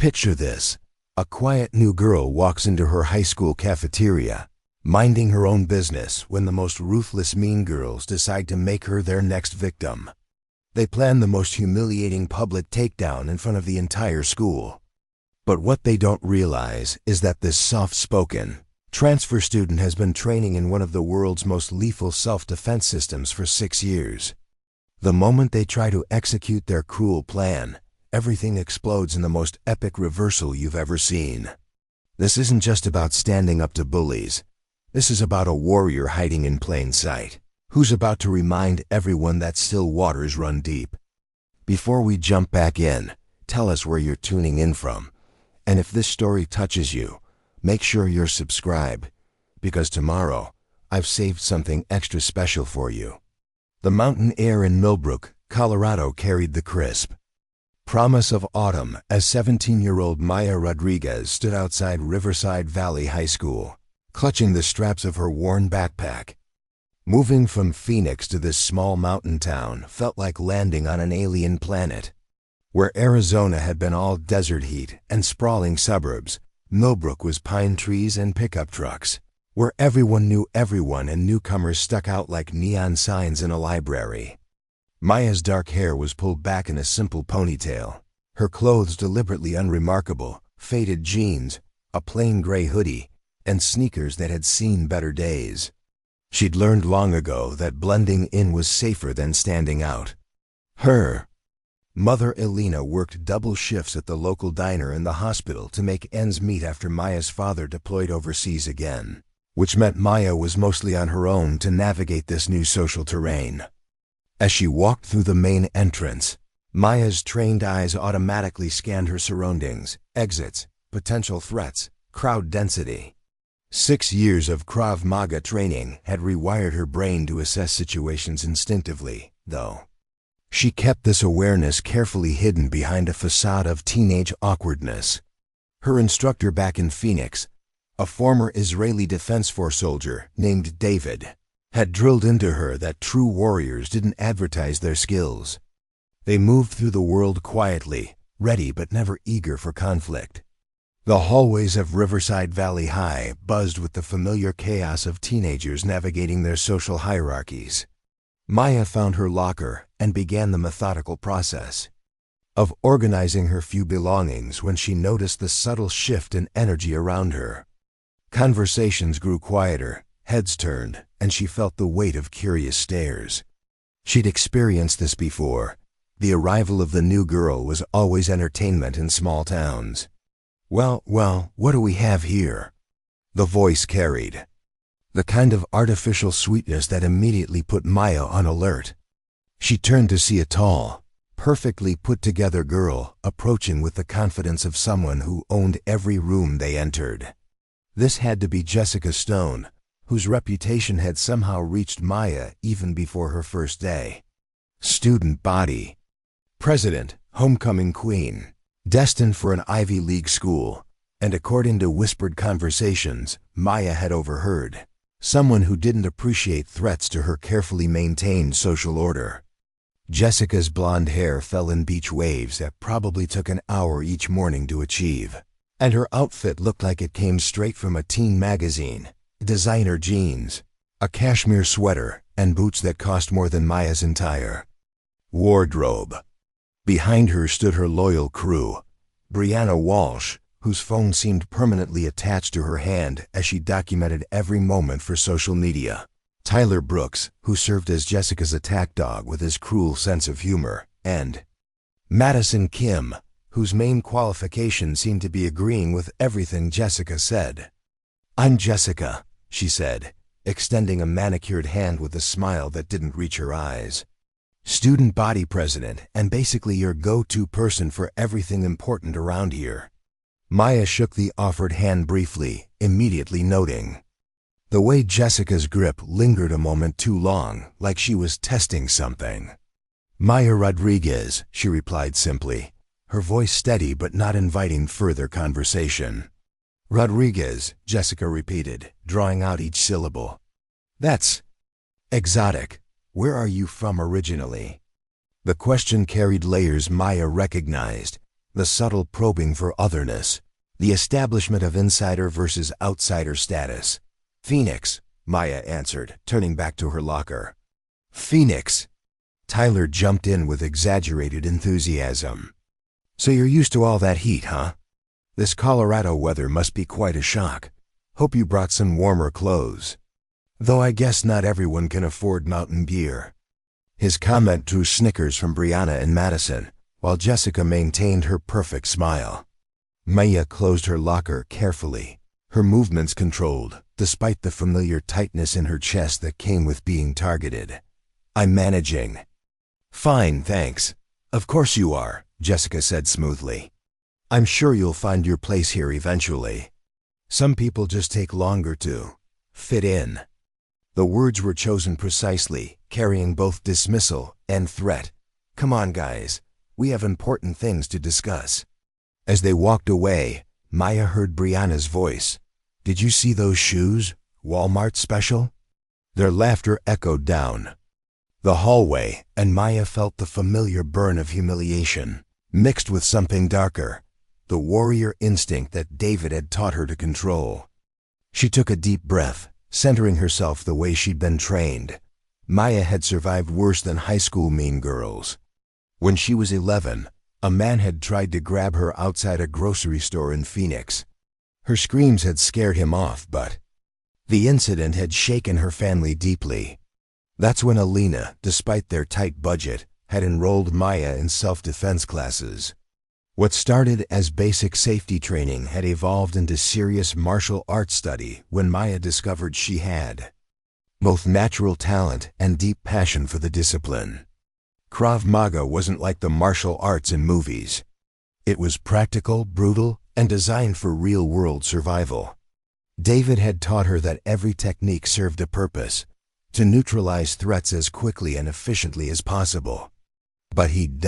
Picture this. A quiet new girl walks into her high school cafeteria, minding her own business when the most ruthless mean girls decide to make her their next victim. They plan the most humiliating public takedown in front of the entire school. But what they don't realize is that this soft-spoken, transfer student has been training in one of the world's most lethal self-defense systems for 6 years. The moment they try to execute their cruel plan, everything explodes in the most epic reversal you've ever seen. This isn't just about standing up to bullies. This is about a warrior hiding in plain sight, who's about to remind everyone that still waters run deep. Before we jump back in, tell us where you're tuning in from. And if this story touches you, make sure you're subscribed, because tomorrow, I've saved something extra special for you. The mountain air in Millbrook, Colorado carried the crisp promise of autumn as 17-year-old Maya Rodriguez stood outside Riverside Valley High School, clutching the straps of her worn backpack. Moving from Phoenix to this small mountain town felt like landing on an alien planet. Where Arizona had been all desert heat and sprawling suburbs, Millbrook was pine trees and pickup trucks. Where everyone knew everyone and newcomers stuck out like neon signs in a library. Maya's dark hair was pulled back in a simple ponytail, her clothes deliberately unremarkable, faded jeans, a plain gray hoodie, and sneakers that had seen better days. She'd learned long ago that blending in was safer than standing out. Her mother Elena worked double shifts at the local diner and the hospital to make ends meet after Maya's father deployed overseas again, which meant Maya was mostly on her own to navigate this new social terrain. As she walked through the main entrance, Maya's trained eyes automatically scanned her surroundings, exits, potential threats, crowd density. 6 years of KRAV MAGA training had rewired her brain to assess situations instinctively, though. She kept this awareness carefully hidden behind a facade of teenage awkwardness. Her instructor back in Phoenix, a former Israeli Defense Force soldier named David, had drilled into her that true warriors didn't advertise their skills. They moved through the world quietly, ready but never eager for conflict. The hallways of Riverside Valley High buzzed with the familiar chaos of teenagers navigating their social hierarchies. Maya found her locker and began the methodical process of organizing her few belongings when she noticed the subtle shift in energy around her. Conversations grew quieter, heads turned, and she felt the weight of curious stares. She'd experienced this before. The arrival of the new girl was always entertainment in small towns. Well, what do we have here? The voice carried the kind of artificial sweetness that immediately put Maya on alert. She turned to see a tall, perfectly put-together girl approaching with the confidence of someone who owned every room they entered. This had to be Jessica Stone, whose reputation had somehow reached Maya even before her first day. Student body, president, homecoming queen, destined for an Ivy League school, and according to whispered conversations Maya had overheard, someone who didn't appreciate threats to her carefully maintained social order. Jessica's blonde hair fell in beach waves that probably took an hour each morning to achieve, and her outfit looked like it came straight from a teen magazine. Designer jeans, a cashmere sweater, and boots that cost more than Maya's entire wardrobe. Behind her stood her loyal crew, Brianna Walsh, whose phone seemed permanently attached to her hand as she documented every moment for social media, Tyler Brooks, who served as Jessica's attack dog with his cruel sense of humor, and Madison Kim, whose main qualification seemed to be agreeing with everything Jessica said. "I'm Jessica," she said, extending a manicured hand with a smile that didn't reach her eyes. "Student body president and basically your go-to person for everything important around here." Maya shook the offered hand briefly, immediately noting the way Jessica's grip lingered a moment too long, like she was testing something. "Maya Rodriguez," she replied simply, her voice steady but not inviting further conversation. "Rodriguez," Jessica repeated, drawing out each syllable. "That's exotic. Where are you from originally?" The question carried layers Maya recognized. the subtle probing for otherness, the establishment of insider versus outsider status. "Phoenix," Maya answered, turning back to her locker. "Phoenix." Tyler jumped in with exaggerated enthusiasm. "So you're used to all that heat, huh? This Colorado weather must be quite a shock. Hope you brought some warmer clothes. Though I guess not everyone can afford mountain gear." His comment drew snickers from Brianna and Madison, while Jessica maintained her perfect smile. Maya closed her locker carefully, her movements controlled, despite the familiar tightness in her chest that came with being targeted. "I'm managing." "Fine, thanks." "Of course you are," Jessica said smoothly. "I'm sure you'll find your place here eventually. Some people just take longer to fit in." The words were chosen precisely, carrying both dismissal and threat. "Come on, guys. We have important things to discuss." As they walked away, Maya heard Brianna's voice. "Did you see those shoes? Walmart special?" Their laughter echoed down the hallway, and Maya felt the familiar burn of humiliation, mixed with something darker, the warrior instinct that David had taught her to control. She took a deep breath, centering herself the way she'd been trained. Maya had survived worse than high school mean girls. When she was 11, a man had tried to grab her outside a grocery store in Phoenix. Her screams had scared him off, but the incident had shaken her family deeply. That's when Elena, despite their tight budget, had enrolled Maya in self-defense classes. What started as basic safety training had evolved into serious martial arts study when Maya discovered she had both natural talent and deep passion for the discipline. KRAV MAGA wasn't like the martial arts in movies. It was practical, brutal, and designed for real-world survival. David had taught her that every technique served a purpose, to neutralize threats as quickly and efficiently as possible. But he'd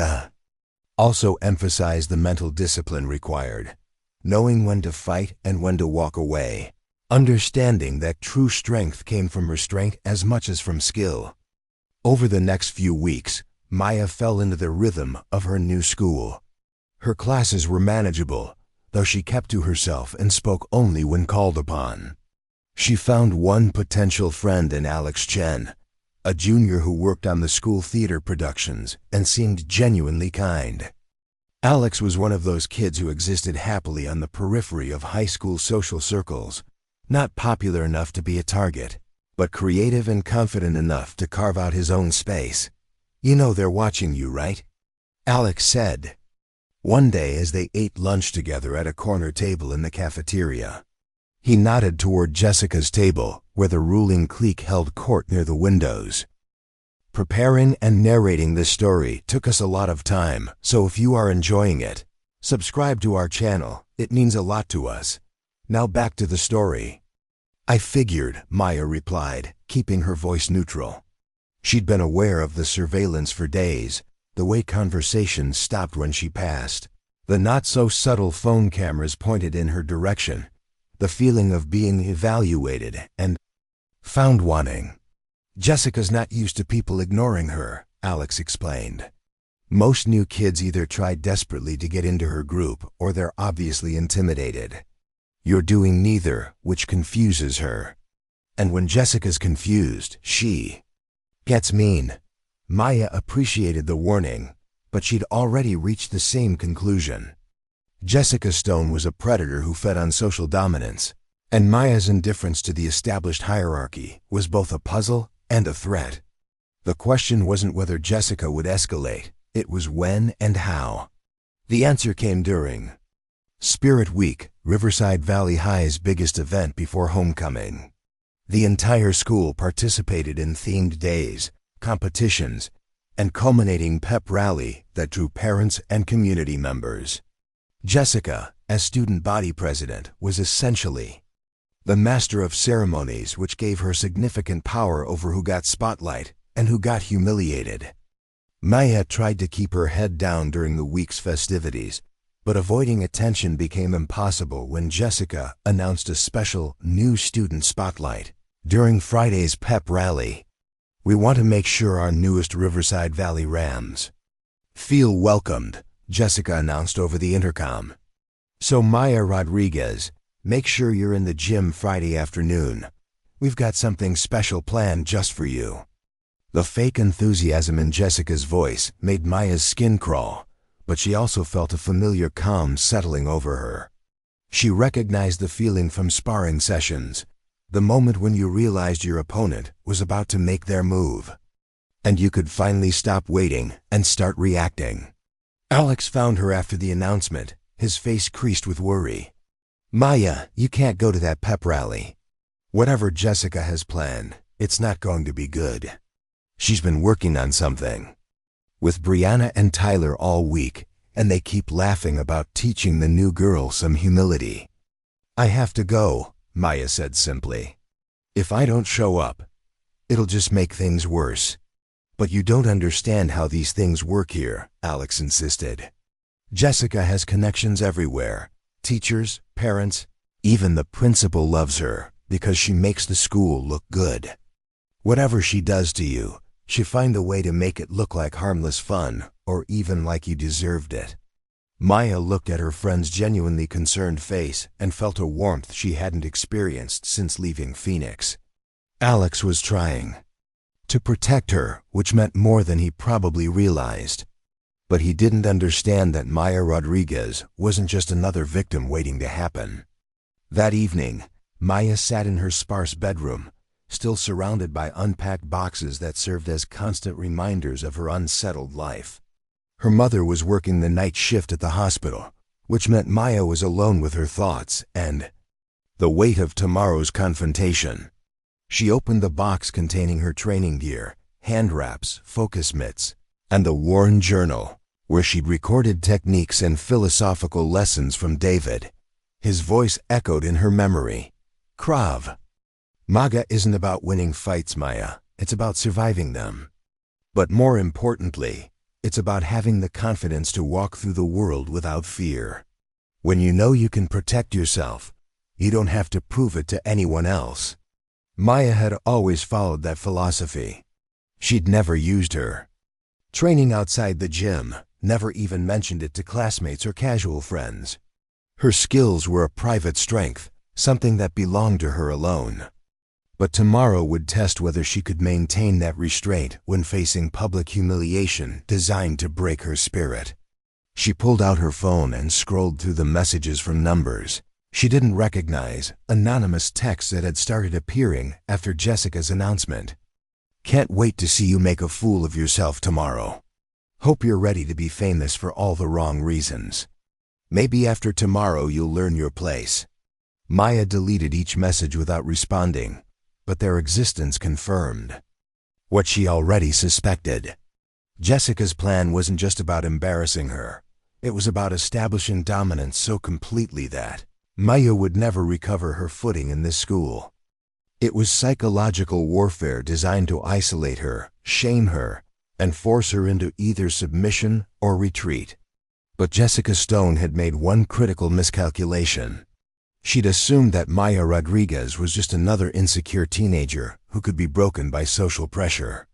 also emphasized the mental discipline required, knowing when to fight and when to walk away, understanding that true strength came from restraint as much as from skill. Over the next few weeks, Maya fell into the rhythm of her new school. Her classes were manageable, though she kept to herself and spoke only when called upon. She found one potential friend in Alex Chen, a junior who worked on the school theater productions and seemed genuinely kind. Alex was one of those kids who existed happily on the periphery of high school social circles, not popular enough to be a target, but creative and confident enough to carve out his own space. "You know they're watching you, right?" Alex said, one day as they ate lunch together at a corner table in the cafeteria. He nodded toward Jessica's table, where the ruling clique held court near the windows. "Preparing and narrating this story took us a lot of time, so if you are enjoying it, subscribe to our channel. It means a lot to us. Now back to the story." "I figured," Maya replied, keeping her voice neutral. She'd been aware of the surveillance for days, the way conversations stopped when she passed, the not-so-subtle phone cameras pointed in her direction, the feeling of being evaluated and found wanting. "Jessica's not used to people ignoring her," Alex explained. "Most new kids either try desperately to get into her group or they're obviously intimidated. You're doing neither, which confuses her. And when Jessica's confused, she gets mean." Maya appreciated the warning, but she'd already reached the same conclusion. Jessica Stone was a predator who fed on social dominance, and Maya's indifference to the established hierarchy was both a puzzle and a threat. The question wasn't whether Jessica would escalate, it was when and how. The answer came during Spirit Week, Riverside Valley High's biggest event before homecoming. The entire school participated in themed days, competitions, and culminating pep rally that drew parents and community members. Jessica, as student body president, was essentially the master of ceremonies, which gave her significant power over who got spotlight and who got humiliated. Maya tried to keep her head down during the week's festivities, but avoiding attention became impossible when Jessica announced a special new student spotlight. During Friday's pep rally, "We want to make sure our newest Riverside Valley Rams feel welcomed," Jessica announced over the intercom. "So Maya Rodriguez, make sure you're in the gym Friday afternoon. We've got something special planned just for you." The fake enthusiasm in Jessica's voice made Maya's skin crawl, but she also felt a familiar calm settling over her. She recognized the feeling from sparring sessions, the moment when you realized your opponent was about to make their move, and you could finally stop waiting and start reacting. Alex found her after the announcement, his face creased with worry. "Maya, you can't go to that pep rally. Whatever Jessica has planned, it's not going to be good. She's been working on something with Brianna and Tyler all week, and they keep laughing about teaching the new girl some humility." "I have to go," Maya said simply. "If I don't show up, it'll just make things worse." "But you don't understand how these things work here," Alex insisted. "Jessica has connections everywhere. Teachers, parents, even the principal loves her because she makes the school look good. Whatever she does to you, she finds a way to make it look like harmless fun or even like you deserved it." Maya looked at her friend's genuinely concerned face and felt a warmth she hadn't experienced since leaving Phoenix. Alex was trying to protect her, which meant more than he probably realized. But he didn't understand that Maya Rodriguez wasn't just another victim waiting to happen. That evening, Maya sat in her sparse bedroom, still surrounded by unpacked boxes that served as constant reminders of her unsettled life. Her mother was working the night shift at the hospital, which meant Maya was alone with her thoughts and the weight of tomorrow's confrontation. She opened the box containing her training gear, hand wraps, focus mitts, and the worn journal, where she'd recorded techniques and philosophical lessons from David. His voice echoed in her memory. "KRAV MAGA isn't about winning fights, Maya. It's about surviving them. But more importantly, it's about having the confidence to walk through the world without fear. When you know you can protect yourself, you don't have to prove it to anyone else." Maya had always followed that philosophy. She'd never used her training outside the gym, never even mentioned it to classmates or casual friends. Her skills were a private strength, something that belonged to her alone. But tomorrow would test whether she could maintain that restraint when facing public humiliation designed to break her spirit. She pulled out her phone and scrolled through the messages from numbers she didn't recognize, anonymous texts that had started appearing after Jessica's announcement. "Can't wait to see you make a fool of yourself tomorrow. Hope you're ready to be famous for all the wrong reasons. Maybe after tomorrow you'll learn your place." Maya deleted each message without responding, but their existence confirmed what she already suspected. Jessica's plan wasn't just about embarrassing her. It was about establishing dominance so completely that Maya would never recover her footing in this school. It was psychological warfare designed to isolate her, shame her, and force her into either submission or retreat. But Jessica Stone had made one critical miscalculation. She'd assumed that Maya Rodriguez was just another insecure teenager who could be broken by social pressure.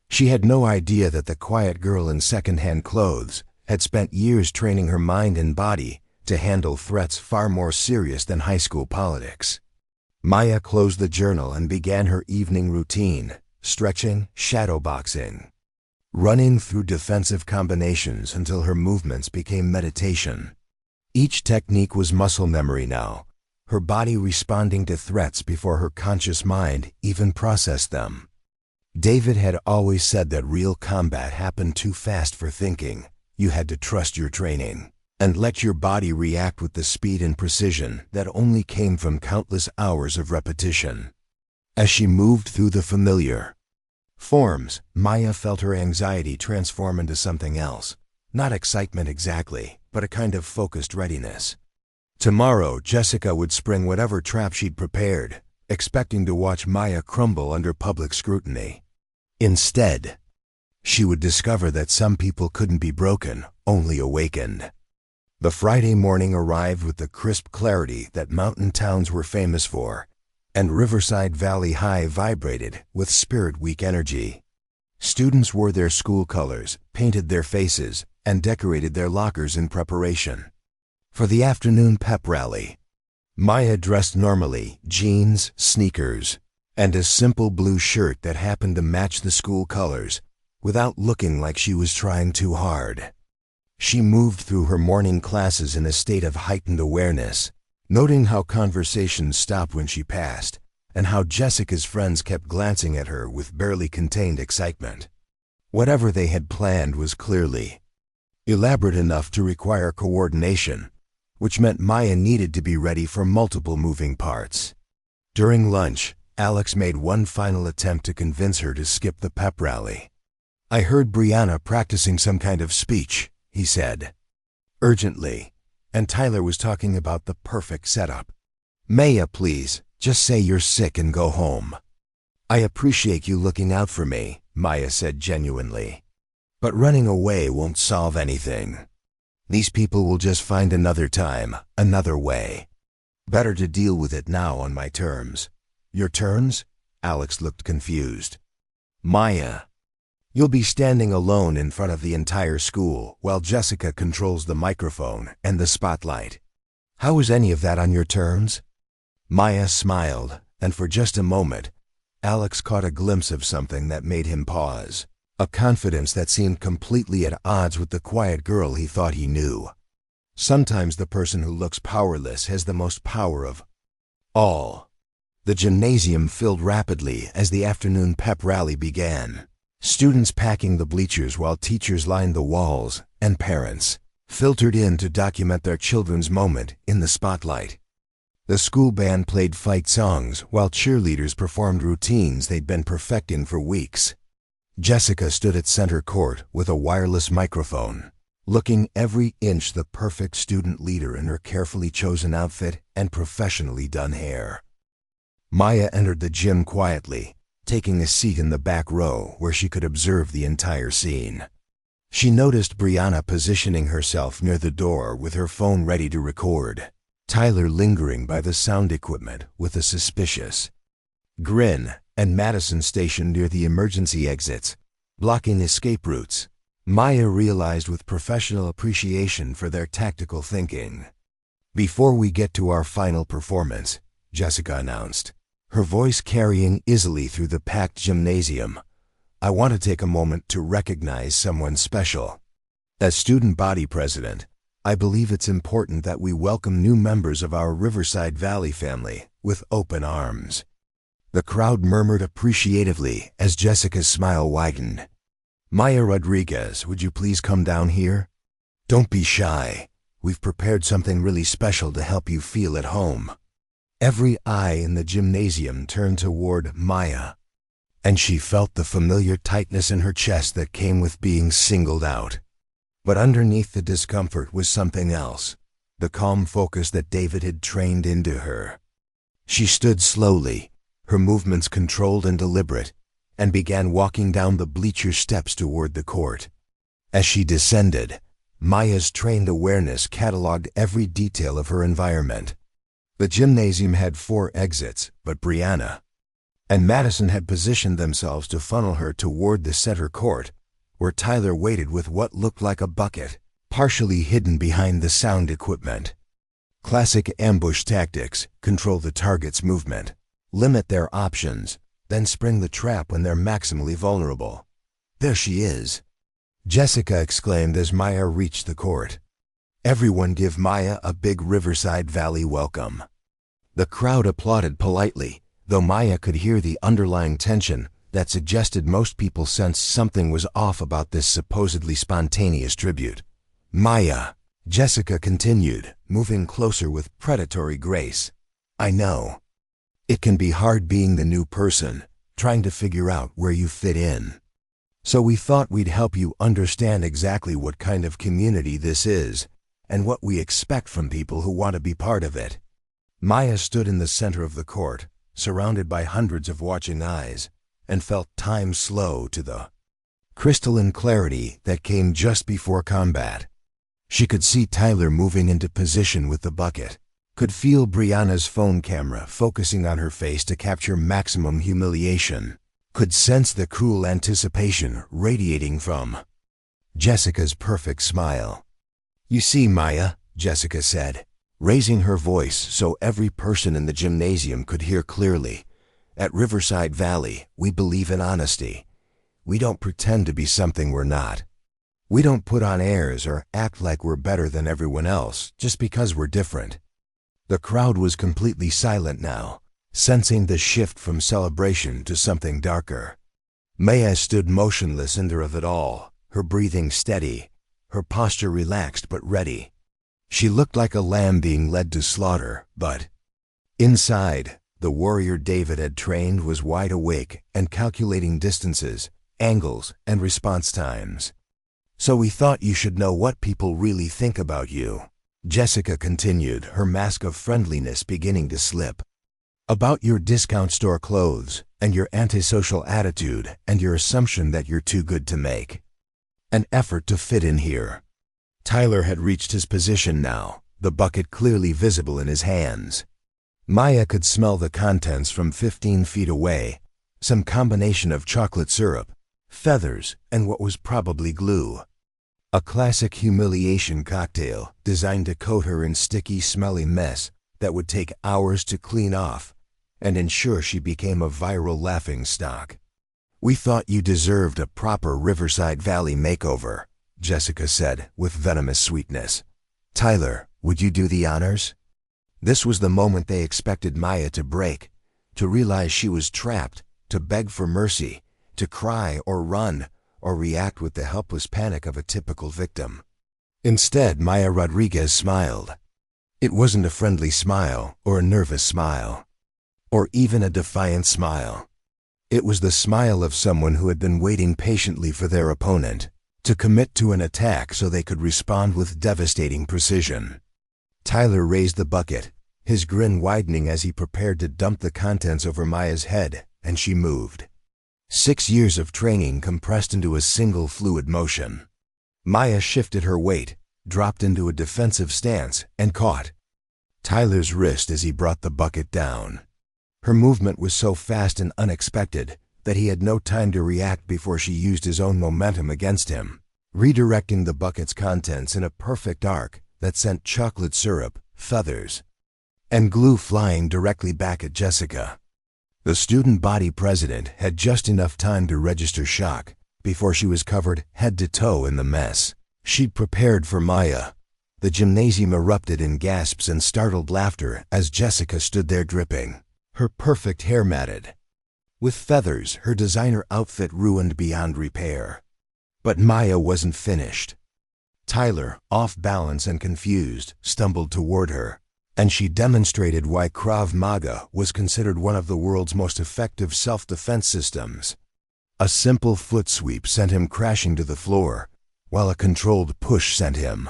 She had no idea that the quiet girl in second-hand clothes had spent years training her mind and body to handle threats far more serious than high school politics. Maya closed the journal and began her evening routine, stretching, shadowboxing, running through defensive combinations until her movements became meditation. Each technique was muscle memory now, her body responding to threats before her conscious mind even processed them. David had always said that real combat happened too fast for thinking. You had to trust your training and let your body react with the speed and precision that only came from countless hours of repetition. As she moved through the familiar forms, Maya felt her anxiety transform into something else. Not excitement exactly, but a kind of focused readiness. Tomorrow, Jessica would spring whatever trap she'd prepared, expecting to watch Maya crumble under public scrutiny. Instead, she would discover that some people couldn't be broken, only awakened. The Friday morning arrived with the crisp clarity that mountain towns were famous for, and Riverside Valley High vibrated with Spirit Week energy. Students wore their school colors, painted their faces, and decorated their lockers in preparation for the afternoon pep rally. Maya dressed normally, jeans, sneakers, and a simple blue shirt that happened to match the school colors, without looking like she was trying too hard. She moved through her morning classes in a state of heightened awareness, noting how conversations stopped when she passed, and how Jessica's friends kept glancing at her with barely contained excitement. Whatever they had planned was clearly elaborate enough to require coordination, which meant Maya needed to be ready for multiple moving parts. During lunch, Alex made one final attempt to convince her to skip the pep rally. "I heard Brianna practicing some kind of speech," he said, urgently, and Tyler was talking about the perfect setup. "Maya, please, just say you're sick and go home." "I appreciate you looking out for me," Maya said genuinely, "but running away won't solve anything. These people will just find another time, another way. Better to deal with it now on my terms." "Your terms?" Alex looked confused. "Maya, you'll be standing alone in front of the entire school while Jessica controls the microphone and the spotlight. How is any of that on your terms?" Maya smiled, and for just a moment, Alex caught a glimpse of something that made him pause, a confidence that seemed completely at odds with the quiet girl he thought he knew. Sometimes the person who looks powerless has the most power of all. The gymnasium filled rapidly as the afternoon pep rally began. Students packing the bleachers while teachers lined the walls, and parents filtered in to document their children's moment in the spotlight. The school band played fight songs while cheerleaders performed routines they'd been perfecting for weeks. Jessica stood at center court with a wireless microphone, looking every inch the perfect student leader in her carefully chosen outfit and professionally done hair. Maya entered the gym quietly, taking a seat in the back row where she could observe the entire scene. She noticed Brianna positioning herself near the door with her phone ready to record, Tyler lingering by the sound equipment with a suspicious grin, and Madison stationed near the emergency exits, blocking escape routes. Maya realized with professional appreciation for their tactical thinking. "Before we get to our final performance," Jessica announced, her voice carrying easily through the packed gymnasium, "I want to take a moment to recognize someone special. As student body president, I believe it's important that we welcome new members of our Riverside Valley family with open arms." The crowd murmured appreciatively as Jessica's smile widened. "Maya Rodriguez, would you please come down here? Don't be shy. We've prepared something really special to help you feel at home." Every eye in the gymnasium turned toward Maya, and she felt the familiar tightness in her chest that came with being singled out. But underneath the discomfort was something else, the calm focus that David had trained into her. She stood slowly, her movements controlled and deliberate, and began walking down the bleacher steps toward the court. As she descended, Maya's trained awareness cataloged every detail of her environment. The gymnasium had 4 exits, but Brianna and Madison had positioned themselves to funnel her toward the center court, where Tyler waited with what looked like a bucket, partially hidden behind the sound equipment. Classic ambush tactics: control the target's movement, limit their options, then spring the trap when they're maximally vulnerable. "There she is," Jessica exclaimed as Maya reached the court. "Everyone give Maya a big Riverside Valley welcome." The crowd applauded politely, though Maya could hear the underlying tension that suggested most people sensed something was off about this supposedly spontaneous tribute. "Maya," Jessica continued, moving closer with predatory grace, "I know. It can be hard being the new person, trying to figure out where you fit in. So we thought we'd help you understand exactly what kind of community this is, and what we expect from people who want to be part of it." Maya stood in the center of the court, surrounded by hundreds of watching eyes, and felt time slow to the crystalline clarity that came just before combat. She could see Tyler moving into position with the bucket, could feel Brianna's phone camera focusing on her face to capture maximum humiliation, could sense the cruel anticipation radiating from Jessica's perfect smile. "You see, Maya," Jessica said, raising her voice so every person in the gymnasium could hear clearly, "at Riverside Valley, we believe in honesty. We don't pretend to be something we're not. We don't put on airs or act like we're better than everyone else just because we're different." The crowd was completely silent now, sensing the shift from celebration to something darker. Maya stood motionless in the of it all, her breathing steady, her posture relaxed but ready. She looked like a lamb being led to slaughter, but inside, the warrior David had trained was wide awake and calculating distances, angles, and response times. "So we thought you should know what people really think about you," Jessica continued, her mask of friendliness beginning to slip. "About your discount store clothes, and your antisocial attitude, and your assumption that you're too good to make an effort to fit in here." Tyler had reached his position now, the bucket clearly visible in his hands. Maya could smell the contents from 15 feet away, some combination of chocolate syrup, feathers, and what was probably glue. A classic humiliation cocktail designed to coat her in sticky, smelly mess that would take hours to clean off and ensure she became a viral laughingstock. "We thought you deserved a proper Riverside Valley makeover," Jessica said with venomous sweetness. "Tyler, would you do the honors?" This was the moment they expected Maya to break, to realize she was trapped, to beg for mercy, to cry or run, or react with the helpless panic of a typical victim. Instead, Maya Rodriguez smiled. It wasn't a friendly smile or a nervous smile, or even a defiant smile. It was the smile of someone who had been waiting patiently for their opponent to commit to an attack so they could respond with devastating precision. Tyler raised the bucket, his grin widening as he prepared to dump the contents over Maya's head, and she moved. 6 years of training compressed into a single fluid motion. Maya shifted her weight, dropped into a defensive stance, and caught Tyler's wrist as he brought the bucket down. Her movement was so fast and unexpected that he had no time to react before she used his own momentum against him, redirecting the bucket's contents in a perfect arc that sent chocolate syrup, feathers, and glue flying directly back at Jessica. The student body president had just enough time to register shock before she was covered head to toe in the mess she'd prepared for Maya. The gymnasium erupted in gasps and startled laughter as Jessica stood there dripping, her perfect hair matted with feathers, her designer outfit ruined beyond repair. But Maya wasn't finished. Tyler, off balance and confused, stumbled toward her, and she demonstrated why KRAV MAGA was considered one of the world's most effective self-defense systems. A simple foot sweep sent him crashing to the floor, while a controlled push sent him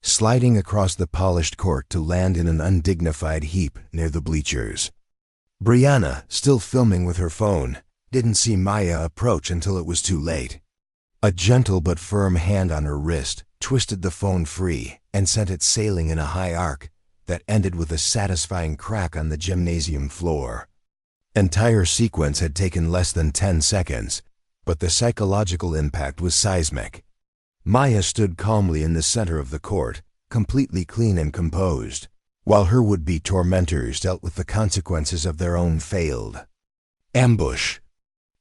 sliding across the polished court to land in an undignified heap near the bleachers. Brianna, still filming with her phone, didn't see Maya approach until it was too late. A gentle but firm hand on her wrist twisted the phone free and sent it sailing in a high arc that ended with a satisfying crack on the gymnasium floor. Entire sequence had taken less than 10 seconds, but the psychological impact was seismic. Maya stood calmly in the center of the court, completely clean and composed, while her would-be tormentors dealt with the consequences of their own failed ambush.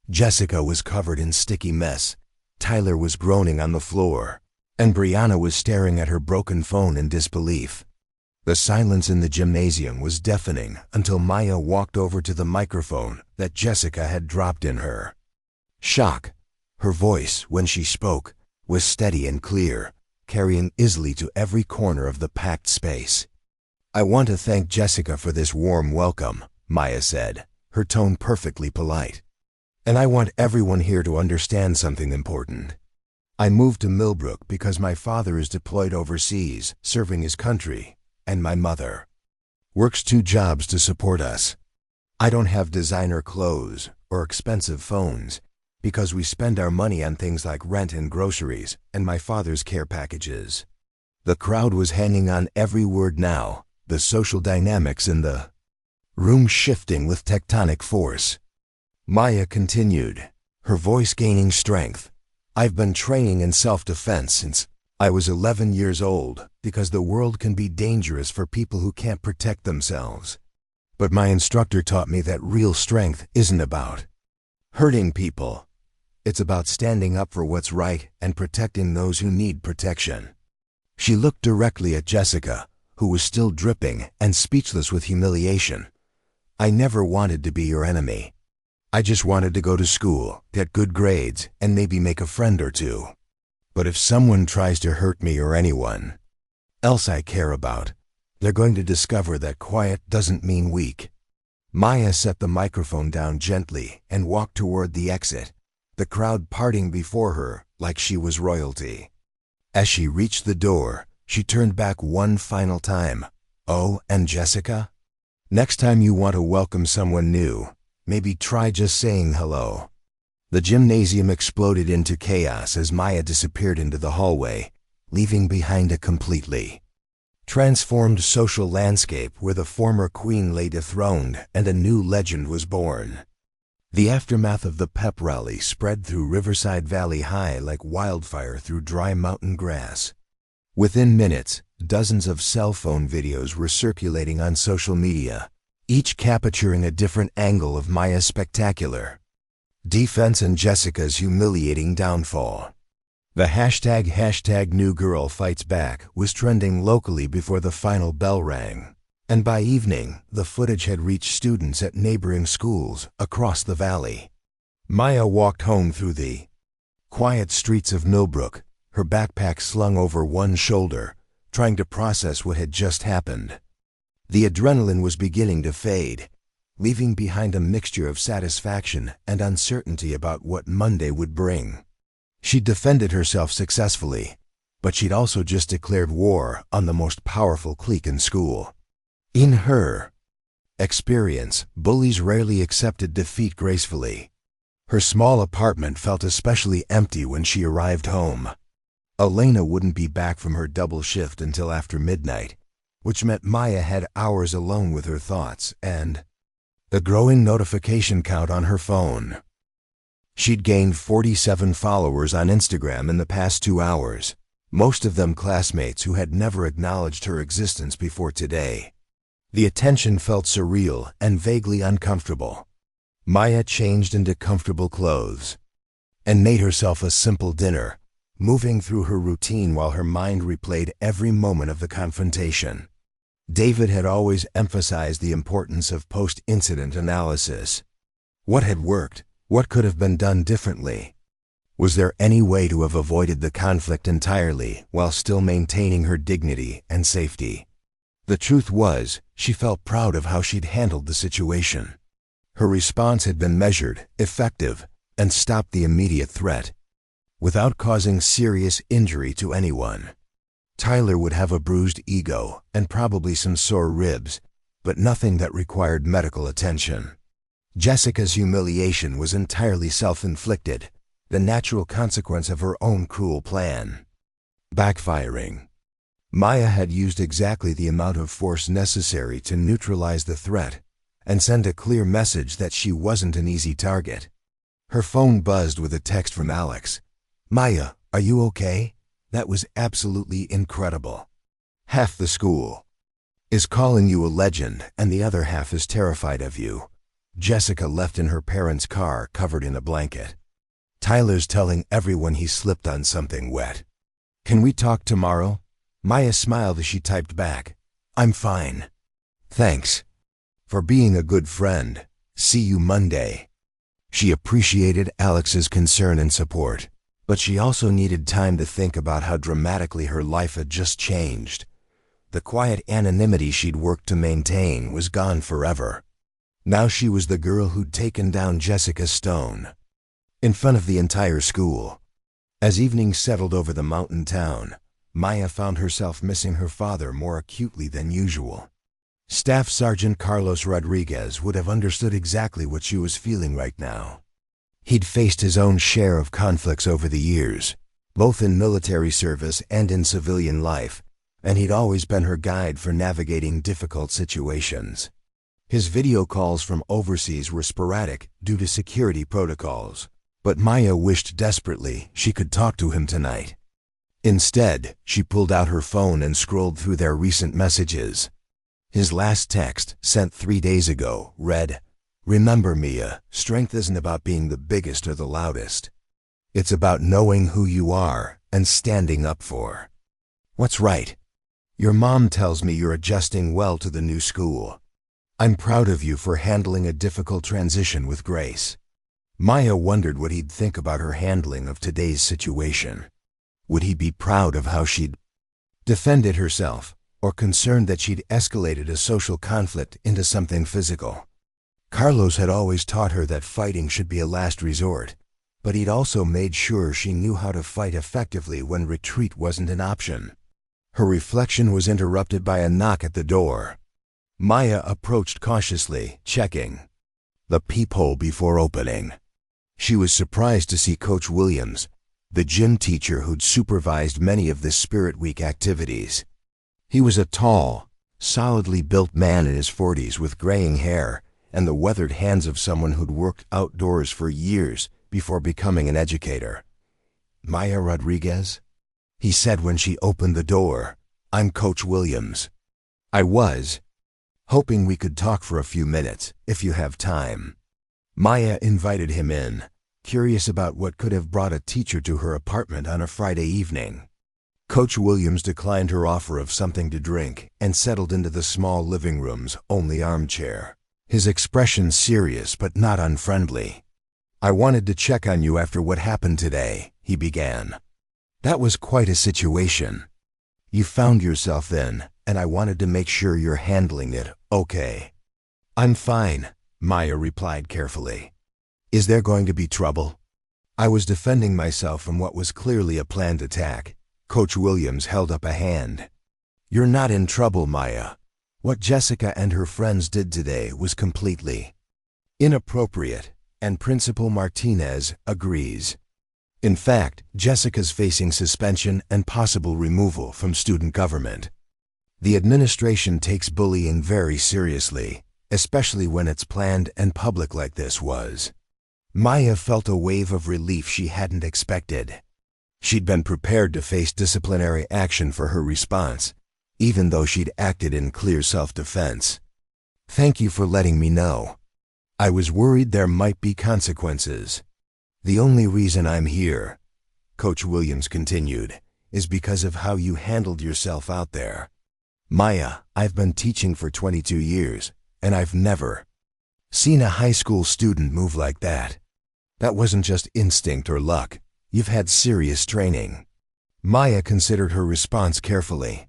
Jessica was covered in sticky mess, Tyler was groaning on the floor, and Brianna was staring at her broken phone in disbelief. The silence in the gymnasium was deafening until Maya walked over to the microphone that Jessica had dropped in her shock. Her voice, when she spoke, was steady and clear, carrying easily to every corner of the packed space. "I want to thank Jessica for this warm welcome," Maya said, her tone perfectly polite. "And I want everyone here to understand something important. I moved to Millbrook because my father is deployed overseas, serving his country, and my mother works 2 jobs to support us. I don't have designer clothes or expensive phones because we spend our money on things like rent and groceries and my father's care packages." The crowd was hanging on every word now, the social dynamics in the room shifting with tectonic force. Maya continued, her voice gaining strength. I've been training in self-defense since I was 11 years old because the world can be dangerous for people who can't protect themselves. But my instructor taught me that real strength isn't about hurting people. It's about standing up for what's right and protecting those who need protection. She looked directly at Jessica, who was still dripping and speechless with humiliation. I never wanted to be your enemy. I just wanted to go to school, get good grades, and maybe make a friend or two. But if someone tries to hurt me or anyone else I care about, they're going to discover that quiet doesn't mean weak. Maya set the microphone down gently and walked toward the exit, the crowd parting before her like she was royalty. As she reached the door, she turned back one final time. Oh, and Jessica? Next time you want to welcome someone new, maybe try just saying hello. The gymnasium exploded into chaos as Maya disappeared into the hallway, leaving behind a completely transformed social landscape where the former queen lay dethroned and a new legend was born. The aftermath of the pep rally spread through Riverside Valley High like wildfire through dry mountain grass. Within minutes, dozens of cell phone videos were circulating on social media, each capturing a different angle of Maya's spectacular defense and Jessica's humiliating downfall. The hashtag new girl fights back was trending locally before the final bell rang, and by evening, the footage had reached students at neighboring schools across the valley. Maya walked home through the quiet streets of Millbrook, her backpack slung over one shoulder, trying to process what had just happened. The adrenaline was beginning to fade, leaving behind a mixture of satisfaction and uncertainty about what Monday would bring. She'd defended herself successfully, but she'd also just declared war on the most powerful clique in school. In her experience, bullies rarely accepted defeat gracefully. Her small apartment felt especially empty when she arrived home. Elena wouldn't be back from her double shift until after midnight, which meant Maya had hours alone with her thoughts and the growing notification count on her phone. She'd gained 47 followers on Instagram in the past 2 hours, most of them classmates who had never acknowledged her existence before today. The attention felt surreal and vaguely uncomfortable. Maya changed into comfortable clothes and made herself a simple dinner, moving through her routine while her mind replayed every moment of the confrontation. David had always emphasized the importance of post-incident analysis. What had worked? What could have been done differently? Was there any way to have avoided the conflict entirely while still maintaining her dignity and safety? The truth was, she felt proud of how she'd handled the situation. Her response had been measured, effective, and stopped the immediate threat, without causing serious injury to anyone. Tyler would have a bruised ego and probably some sore ribs, but nothing that required medical attention. Jessica's humiliation was entirely self-inflicted, the natural consequence of her own cruel plan. Backfiring. Maya had used exactly the amount of force necessary to neutralize the threat and send a clear message that she wasn't an easy target. Her phone buzzed with a text from Alex. "Maya, are you okay? That was absolutely incredible. Half the school is calling you a legend and the other half is terrified of you." Jessica left in her parents' car covered in a blanket. "Tyler's telling everyone he slipped on something wet. Can we talk tomorrow?" Maya smiled as she typed back, "I'm fine. Thanks for being a good friend. See you Monday." She appreciated Alex's concern and support, but she also needed time to think about how dramatically her life had just changed. The quiet anonymity she'd worked to maintain was gone forever. Now she was the girl who'd taken down Jessica Stone in front of the entire school. As evening settled over the mountain town, Maya found herself missing her father more acutely than usual. Staff Sergeant Carlos Rodriguez would have understood exactly what she was feeling right now. He'd faced his own share of conflicts over the years, both in military service and in civilian life, and he'd always been her guide for navigating difficult situations. His video calls from overseas were sporadic due to security protocols, But Maya wished desperately she could talk to him tonight. Instead, she pulled out her phone and scrolled through their recent messages. His last text, sent 3 days ago, read, "Remember, Mia, strength isn't about being the biggest or the loudest. It's about knowing who you are and standing up for what's right. Your mom tells me you're adjusting well to the new school. I'm proud of you for handling a difficult transition with grace." Maya wondered what he'd think about her handling of today's situation. Would he be proud of how she'd defended herself, or concerned that she'd escalated a social conflict into something physical? Carlos had always taught her that fighting should be a last resort, but he'd also made sure she knew how to fight effectively when retreat wasn't an option. Her reflection was interrupted by a knock at the door. Maya approached cautiously, checking the peephole before opening. She was surprised to see Coach Williams, the gym teacher who'd supervised many of the Spirit Week activities. He was a tall, solidly built man in his 40s with graying hair and the weathered hands of someone who'd worked outdoors for years before becoming an educator. "Maya Rodriguez?" he said when she opened the door. "I'm Coach Williams. I was hoping we could talk for a few minutes, if you have time." Maya invited him in, curious about what could have brought a teacher to her apartment on a Friday evening. Coach Williams declined her offer of something to drink and settled into the small living room's only armchair, his expression serious but not unfriendly. "I wanted to check on you after what happened today," he began. "That was quite a situation you found yourself in, and I wanted to make sure you're handling it okay." "I'm fine," Maya replied carefully. "Is there going to be trouble?" "I was defending myself from what was clearly a planned attack." Coach Williams held up a hand. "You're not in trouble, Maya. What Jessica and her friends did today was completely inappropriate, and Principal Martinez agrees. In fact, Jessica's facing suspension and possible removal from student government. The administration takes bullying very seriously, especially when it's planned and public like this was." Maya felt a wave of relief she hadn't expected. She'd been prepared to face disciplinary action for her response, even though she'd acted in clear self-defense. "Thank you for letting me know. I was worried there might be consequences. The only reason I'm here," Coach Williams continued, "is because of how you handled yourself out there. Maya, I've been teaching for 22 years, and I've never seen a high school student move like that. That wasn't just instinct or luck. You've had serious training." Maya considered her response carefully.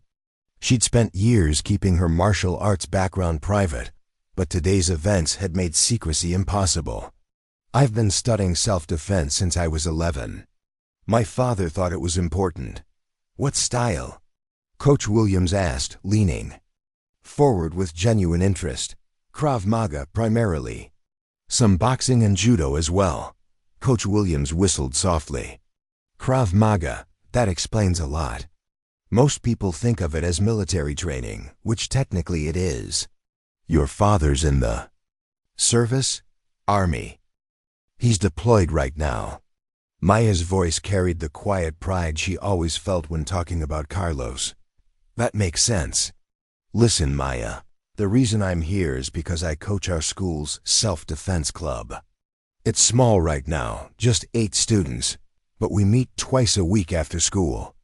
She'd spent years keeping her martial arts background private, but today's events had made secrecy impossible. "I've been studying self-defense since I was 11. My father thought it was important." "What style?" Coach Williams asked, leaning forward with genuine interest. "KRAV MAGA primarily. Some boxing and judo as well." Coach Williams whistled softly. "KRAV MAGA, that explains a lot. Most people think of it as military training, which technically it is." "Your father's in the service? Army. He's deployed right now." Maya's voice carried the quiet pride she always felt when talking about Carlos. "That makes sense. Listen, Maya, the reason I'm here is because I coach our school's self-defense club. It's small right now, just 8 students, but we meet twice a week after school.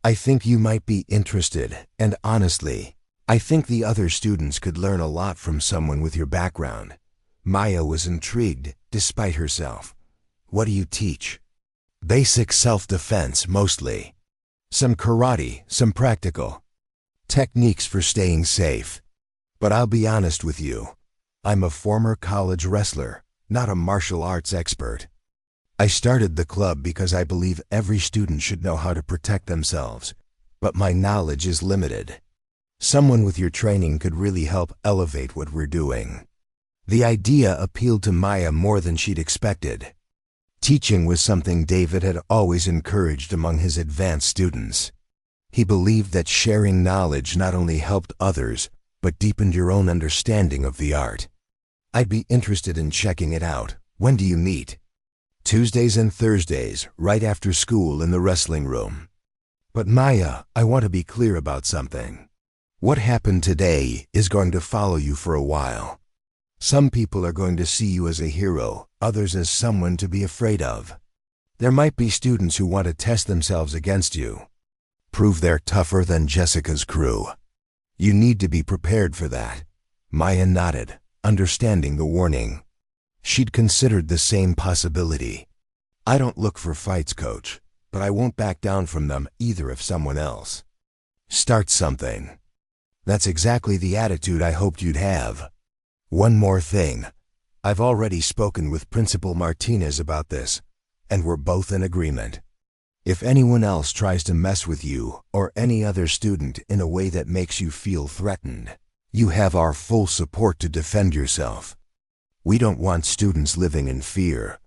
I think you might be interested, and honestly, I think the other students could learn a lot from someone with your background." Maya was intrigued, despite herself. "What do you teach?" "Basic self-defense, mostly. Some karate, some practical techniques for staying safe. But I'll be honest with you, I'm a former college wrestler, not a martial arts expert. I started the club because I believe every student should know how to protect themselves, but my knowledge is limited. Someone with your training could really help elevate what we're doing." The idea appealed to Maya more than she'd expected. Teaching was something David had always encouraged among his advanced students. He believed that sharing knowledge not only helped others, but deepened your own understanding of the art. "I'd be interested in checking it out. When do you meet?" Tuesdays and Thursdays, right after school in the wrestling room. But Maya, I want to be clear about something. What happened today is going to follow you for a while. Some people are going to see you as a hero, others as someone to be afraid of. There might be students who want to test themselves against you. Prove they're tougher than Jessica's crew. You need to be prepared for that. Maya nodded, understanding the warning. She'd considered the same possibility. I don't look for fights, coach, but I won't back down from them either if someone else starts something. That's exactly the attitude I hoped you'd have. One more thing. I've already spoken with Principal Martinez about this, and we're both in agreement. If anyone else tries to mess with you or any other student in a way that makes you feel threatened, you have our full support to defend yourself. We don't want students living in fear,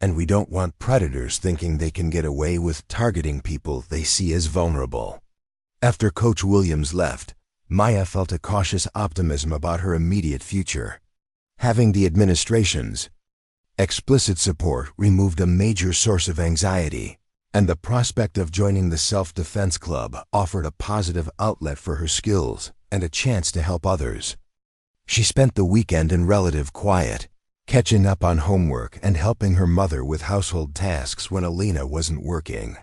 and we don't want predators thinking they can get away with targeting people they see as vulnerable. After Coach Williams left, Maya felt a cautious optimism about her immediate future. Having the administration's explicit support removed a major source of anxiety, and the prospect of joining the self-defense club offered a positive outlet for her skills and a chance to help others. She spent the weekend in relative quiet, catching up on homework and helping her mother with household tasks when Elena wasn't working.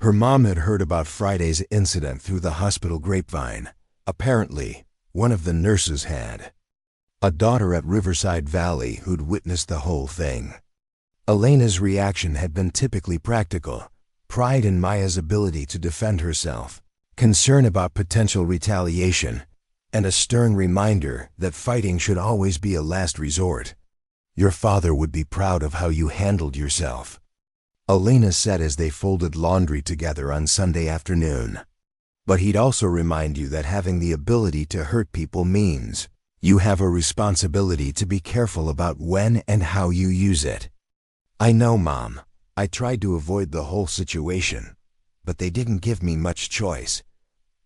Her mom had heard about Friday's incident through the hospital grapevine. Apparently, one of the nurses had a daughter at Riverside Valley who'd witnessed the whole thing. Elena's reaction had been typically practical, pride in Maya's ability to defend herself, concern about potential retaliation, and a stern reminder that fighting should always be a last resort. Your father would be proud of how you handled yourself, Elena said as they folded laundry together on Sunday afternoon. But he'd also remind you that having the ability to hurt people means you have a responsibility to be careful about when and how you use it. I know, Mom. I tried to avoid the whole situation, but they didn't give me much choice.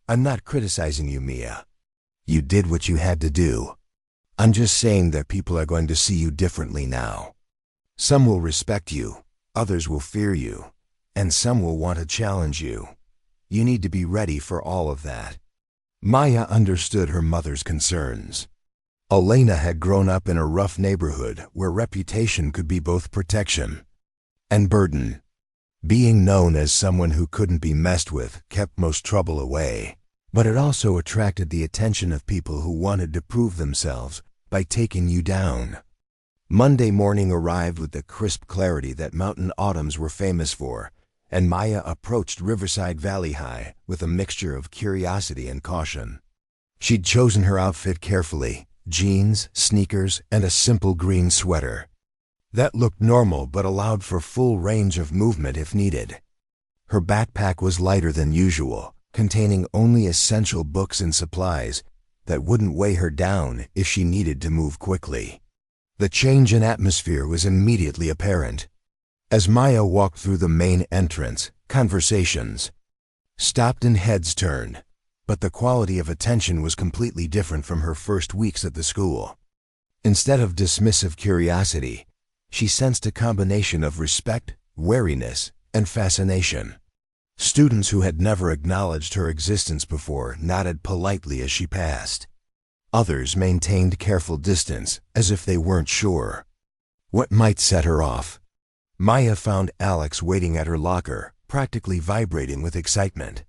I'm not criticizing you, Mia. You did what you had to do. I'm just saying that people are going to see you differently now. Some will respect you, others will fear you, and some will want to challenge you. You need to be ready for all of that. Maya understood her mother's concerns. Elena had grown up in a rough neighborhood where reputation could be both protection and burden. Being known as someone who couldn't be messed with kept most trouble away, but it also attracted the attention of people who wanted to prove themselves by taking you down. Monday morning arrived with the crisp clarity that mountain autumns were famous for, and Maya approached Riverside Valley High with a mixture of curiosity and caution. She'd chosen her outfit carefully: jeans, sneakers, and a simple green sweater. That looked normal but allowed for full range of movement if needed. Her backpack was lighter than usual, containing only essential books and supplies that wouldn't weigh her down if she needed to move quickly. The change in atmosphere was immediately apparent. As Maya walked through the main entrance, conversations stopped and heads turned, but the quality of attention was completely different from her first weeks at the school. Instead of dismissive curiosity, she sensed a combination of respect, wariness, and fascination. Students who had never acknowledged her existence before nodded politely as she passed. Others maintained careful distance, as if they weren't sure what might set her off. Maya found Alex waiting at her locker, practically vibrating with excitement.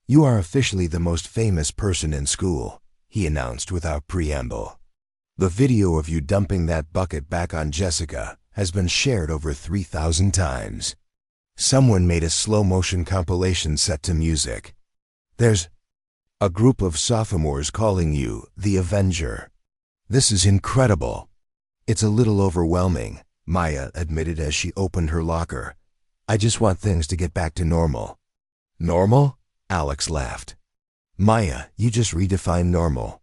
"You are officially the most famous person in school," he announced without preamble. "The video of you dumping that bucket back on Jessica has been shared over 3,000 times. Someone made a slow-motion compilation set to music. There's a group of sophomores calling you the Avenger. This is incredible." "It's a little overwhelming," Maya admitted as she opened her locker. "I just want things to get back to normal." "Normal?" Alex laughed. "Maya, you just redefined normal.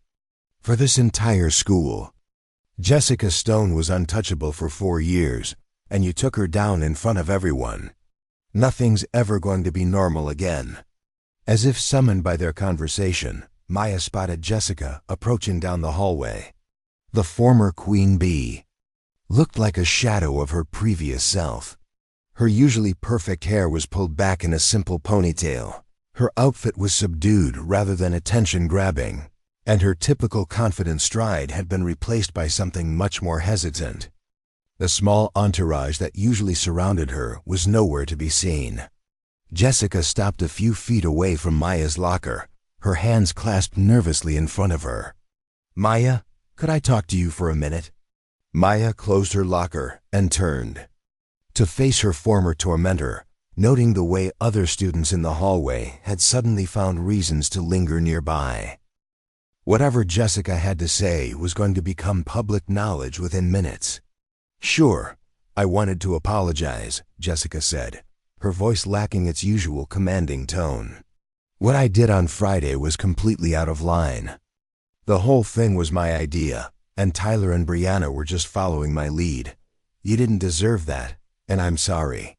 For this entire school, Jessica Stone was untouchable for 4 years, and you took her down in front of everyone. Nothing's ever going to be normal again." As if summoned by their conversation, Maya spotted Jessica approaching down the hallway. The former queen bee looked like a shadow of her previous self. Her usually perfect hair was pulled back in a simple ponytail. Her outfit was subdued rather than attention-grabbing, and her typical confident stride had been replaced by something much more hesitant. The small entourage that usually surrounded her was nowhere to be seen. Jessica stopped a few feet away from Maya's locker, her hands clasped nervously in front of her. "Maya, could I talk to you for a minute?" Maya closed her locker and turned to face her former tormentor, noting the way other students in the hallway had suddenly found reasons to linger nearby. Whatever Jessica had to say was going to become public knowledge within minutes. "Sure, I wanted to apologize," Jessica said, her voice lacking its usual commanding tone. "What I did on Friday was completely out of line. The whole thing was my idea, and Tyler and Brianna were just following my lead. You didn't deserve that, and I'm sorry."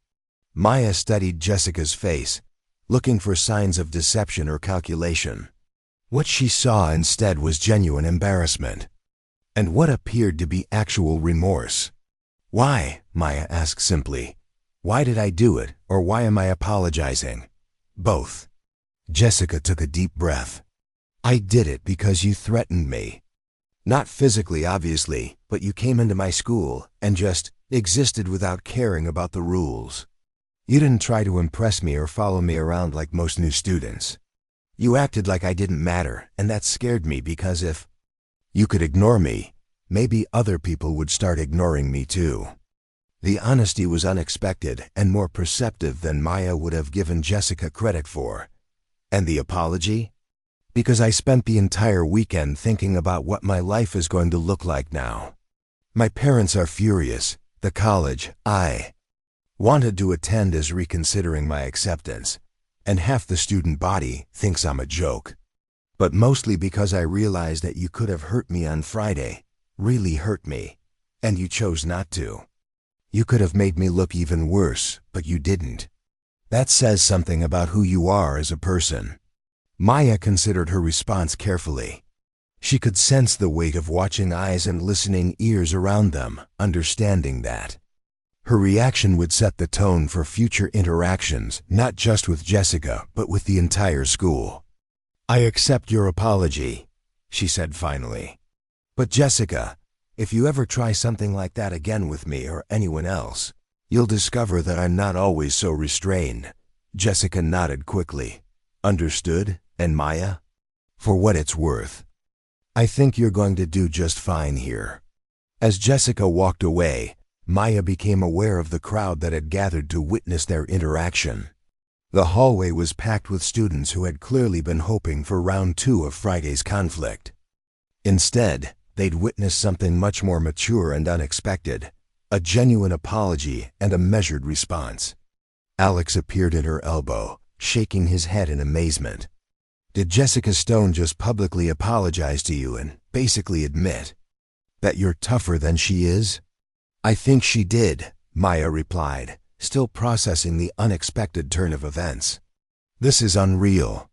Maya studied Jessica's face, looking for signs of deception or calculation. What she saw instead was genuine embarrassment, and what appeared to be actual remorse. "Why?" Maya asked simply. "Why did I do it, or why am I apologizing?" "Both." Jessica took a deep breath. "I did it because you threatened me. Not physically, obviously, but you came into my school and just existed without caring about the rules. You didn't try to impress me or follow me around like most new students. You acted like I didn't matter, and that scared me because if you could ignore me, maybe other people would start ignoring me too." The honesty was unexpected and more perceptive than Maya would have given Jessica credit for. "And the apology?" "Because I spent the entire weekend thinking about what my life is going to look like now. My parents are furious. The college I wanted to attend is reconsidering my acceptance, and half the student body thinks I'm a joke. But mostly because I realized that you could have hurt me on Friday, really hurt me, and you chose not to. You could have made me look even worse, but you didn't. That says something about who you are as a person." Maya considered her response carefully. She could sense the weight of watching eyes and listening ears around them, understanding that her reaction would set the tone for future interactions, not just with Jessica, but with the entire school. "I accept your apology," she said finally. "But Jessica, if you ever try something like that again with me or anyone else, you'll discover that I'm not always so restrained." Jessica nodded quickly. "Understood, and Maya? For what it's worth, I think you're going to do just fine here." As Jessica walked away, Maya became aware of the crowd that had gathered to witness their interaction. The hallway was packed with students who had clearly been hoping for round 2 of Friday's conflict. Instead, they'd witnessed something much more mature and unexpected, a genuine apology and a measured response. Alex appeared at her elbow, shaking his head in amazement. "Did Jessica Stone just publicly apologize to you and basically admit that you're tougher than she is?" "I think she did," Maya replied, still processing the unexpected turn of events. "This is unreal.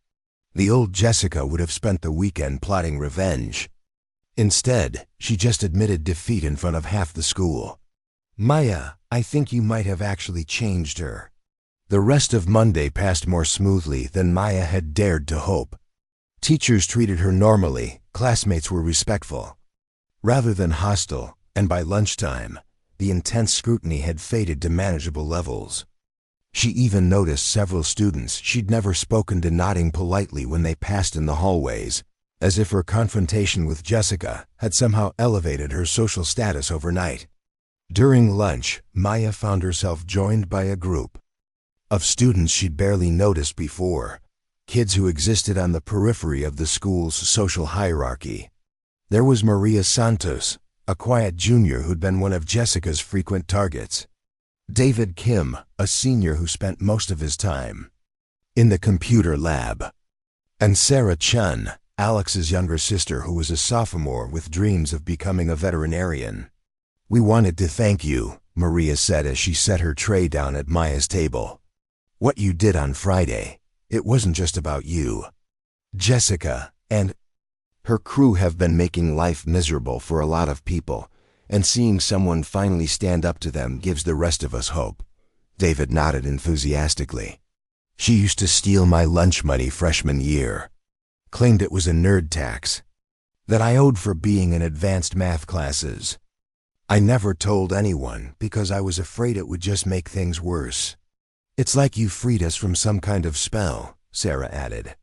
The old Jessica would have spent the weekend plotting revenge. Instead, she just admitted defeat in front of half the school. Maya, I think you might have actually changed her." The rest of Monday passed more smoothly than Maya had dared to hope. Teachers treated her normally, classmates were respectful, rather than hostile, and by lunchtime, the intense scrutiny had faded to manageable levels. She even noticed several students she'd never spoken to nodding politely when they passed in the hallways, as if her confrontation with Jessica had somehow elevated her social status overnight. During lunch, Maya found herself joined by a group of students she'd barely noticed before, kids who existed on the periphery of the school's social hierarchy. There was Maria Santos, a quiet junior who'd been one of Jessica's frequent targets. David Kim, a senior who spent most of his time in the computer lab. And Sarah Chun, Alex's younger sister who was a sophomore with dreams of becoming a veterinarian. "We wanted to thank you," Maria said as she set her tray down at Maya's table. "What you did on Friday, it wasn't just about you. Jessica and her crew have been making life miserable for a lot of people, and seeing someone finally stand up to them gives the rest of us hope. David nodded enthusiastically. She used to steal my lunch money freshman year. Claimed it was a nerd tax that I owed for being in advanced math classes. I never told anyone because I was afraid it would just make things worse. It's like you freed us from some kind of spell, Sarah added.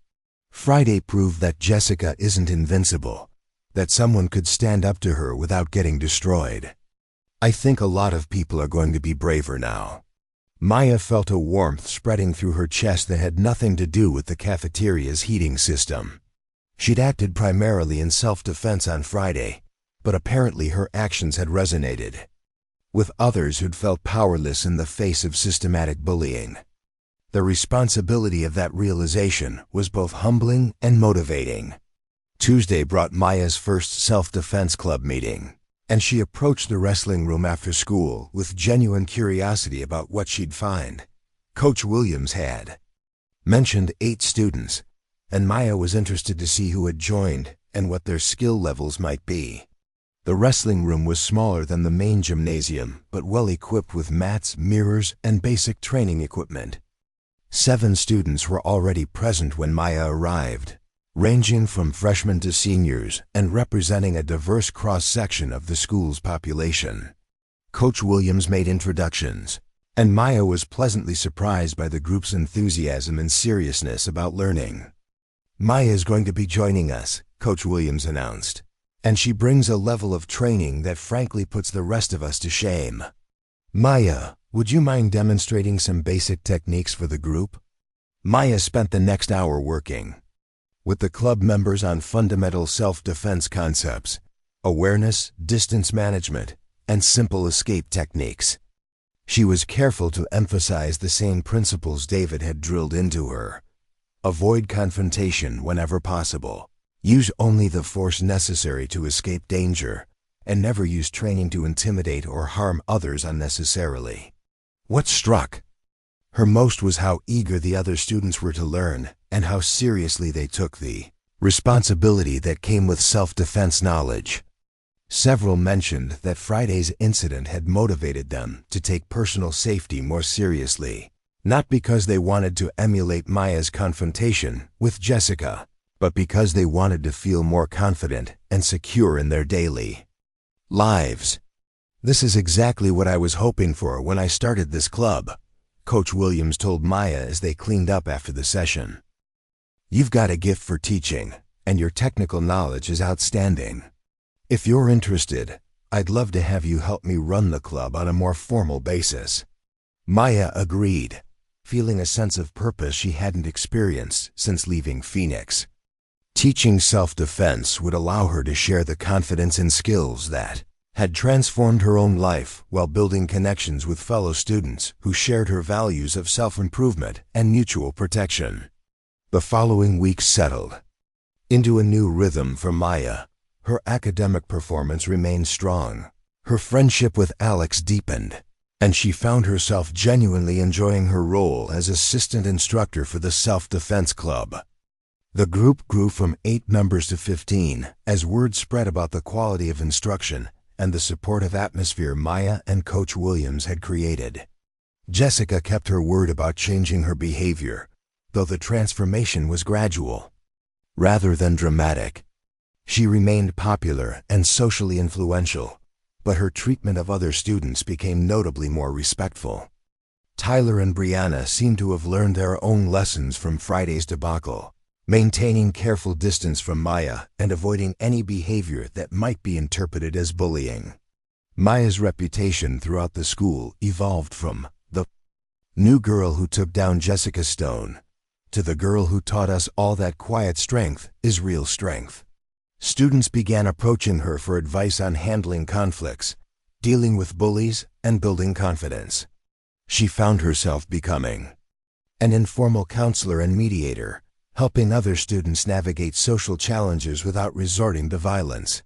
Friday proved that Jessica isn't invincible, that someone could stand up to her without getting destroyed. I think a lot of people are going to be braver now. Maya felt a warmth spreading through her chest that had nothing to do with the cafeteria's heating system. She'd acted primarily in self-defense on Friday, but apparently her actions had resonated with others who'd felt powerless in the face of systematic bullying. The responsibility of that realization was both humbling and motivating. Tuesday brought Maya's first self-defense club meeting, and she approached the wrestling room after school with genuine curiosity about what she'd find. Coach Williams had mentioned 8 students, and Maya was interested to see who had joined and what their skill levels might be. The wrestling room was smaller than the main gymnasium, but well equipped with mats, mirrors, and basic training equipment. 7 students were already present when Maya arrived, ranging from freshmen to seniors and representing a diverse cross-section of the school's population. Coach Williams made introductions, and Maya was pleasantly surprised by the group's enthusiasm and seriousness about learning. Maya is going to be joining us, Coach Williams announced, and she brings a level of training that frankly puts the rest of us to shame. Maya, would you mind demonstrating some basic techniques for the group? Maya spent the next hour working with the club members on fundamental self-defense concepts, awareness, distance management, and simple escape techniques. She was careful to emphasize the same principles David had drilled into her. Avoid confrontation whenever possible. Use only the force necessary to escape danger, and never use training to intimidate or harm others unnecessarily. What struck her most was how eager the other students were to learn and how seriously they took the responsibility that came with self-defense knowledge. Several mentioned that Friday's incident had motivated them to take personal safety more seriously, not because they wanted to emulate Maya's confrontation with Jessica, but because they wanted to feel more confident and secure in their daily lives. This is exactly what I was hoping for when I started this club, Coach Williams told Maya as they cleaned up after the session. You've got a gift for teaching, and your technical knowledge is outstanding. If you're interested, I'd love to have you help me run the club on a more formal basis. Maya agreed, feeling a sense of purpose she hadn't experienced since leaving Phoenix. Teaching self-defense would allow her to share the confidence and skills that had transformed her own life while building connections with fellow students who shared her values of self-improvement and mutual protection. The following week settled into a new rhythm for Maya. Her academic performance remained strong. Her friendship with Alex deepened, and she found herself genuinely enjoying her role as assistant instructor for the self-defense club. The group grew from 8 members to 15 as word spread about the quality of instruction and the supportive atmosphere Maya and Coach Williams had created. Jessica kept her word about changing her behavior, though the transformation was gradual rather than dramatic. She remained popular and socially influential, but her treatment of other students became notably more respectful. Tyler and Brianna seemed to have learned their own lessons from Friday's debacle, maintaining careful distance from Maya and avoiding any behavior that might be interpreted as bullying. Maya's reputation throughout the school evolved from the new girl who took down Jessica Stone to the girl who taught us all that quiet strength is real strength. Students began approaching her for advice on handling conflicts, dealing with bullies, and building confidence. She found herself becoming an informal counselor and mediator, helping other students navigate social challenges without resorting to violence.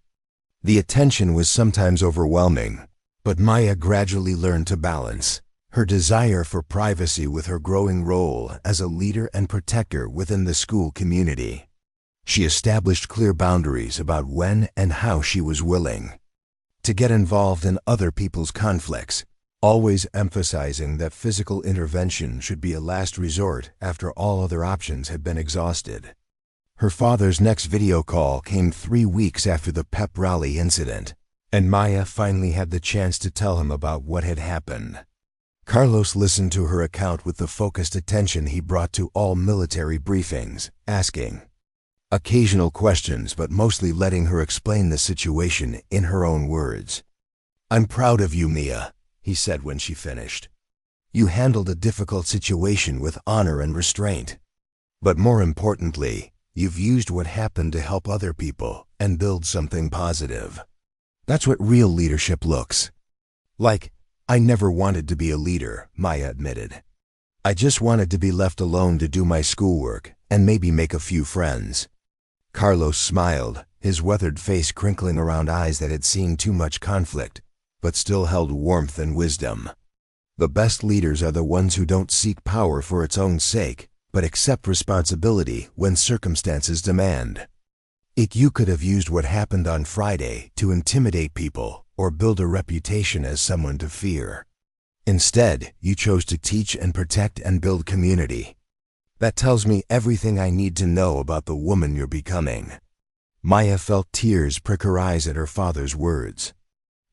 The attention was sometimes overwhelming, but Maya gradually learned to balance her desire for privacy with her growing role as a leader and protector within the school community. She established clear boundaries about when and how she was willing to get involved in other people's conflicts, always emphasizing that physical intervention should be a last resort after all other options had been exhausted. Her father's next video call came 3 weeks after the pep rally incident, and Maya finally had the chance to tell him about what had happened. Carlos listened to her account with the focused attention he brought to all military briefings, asking occasional questions but mostly letting her explain the situation in her own words. "I'm proud of you, Mia," he said when she finished. "You handled a difficult situation with honor and restraint. But more importantly, you've used what happened to help other people and build something positive. That's what real leadership looks like." "I never wanted to be a leader," Maya admitted. "I just wanted to be left alone to do my schoolwork and maybe make a few friends." Carlos smiled, his weathered face crinkling around eyes that had seen too much conflict, but still held warmth and wisdom. The best leaders are the ones who don't seek power for its own sake, but accept responsibility when circumstances demand. You could have used what happened on Friday to intimidate people or build a reputation as someone to fear. Instead, you chose to teach and protect and build community. That tells me everything I need to know about the woman you're becoming. Maya felt tears prick her eyes at her father's words.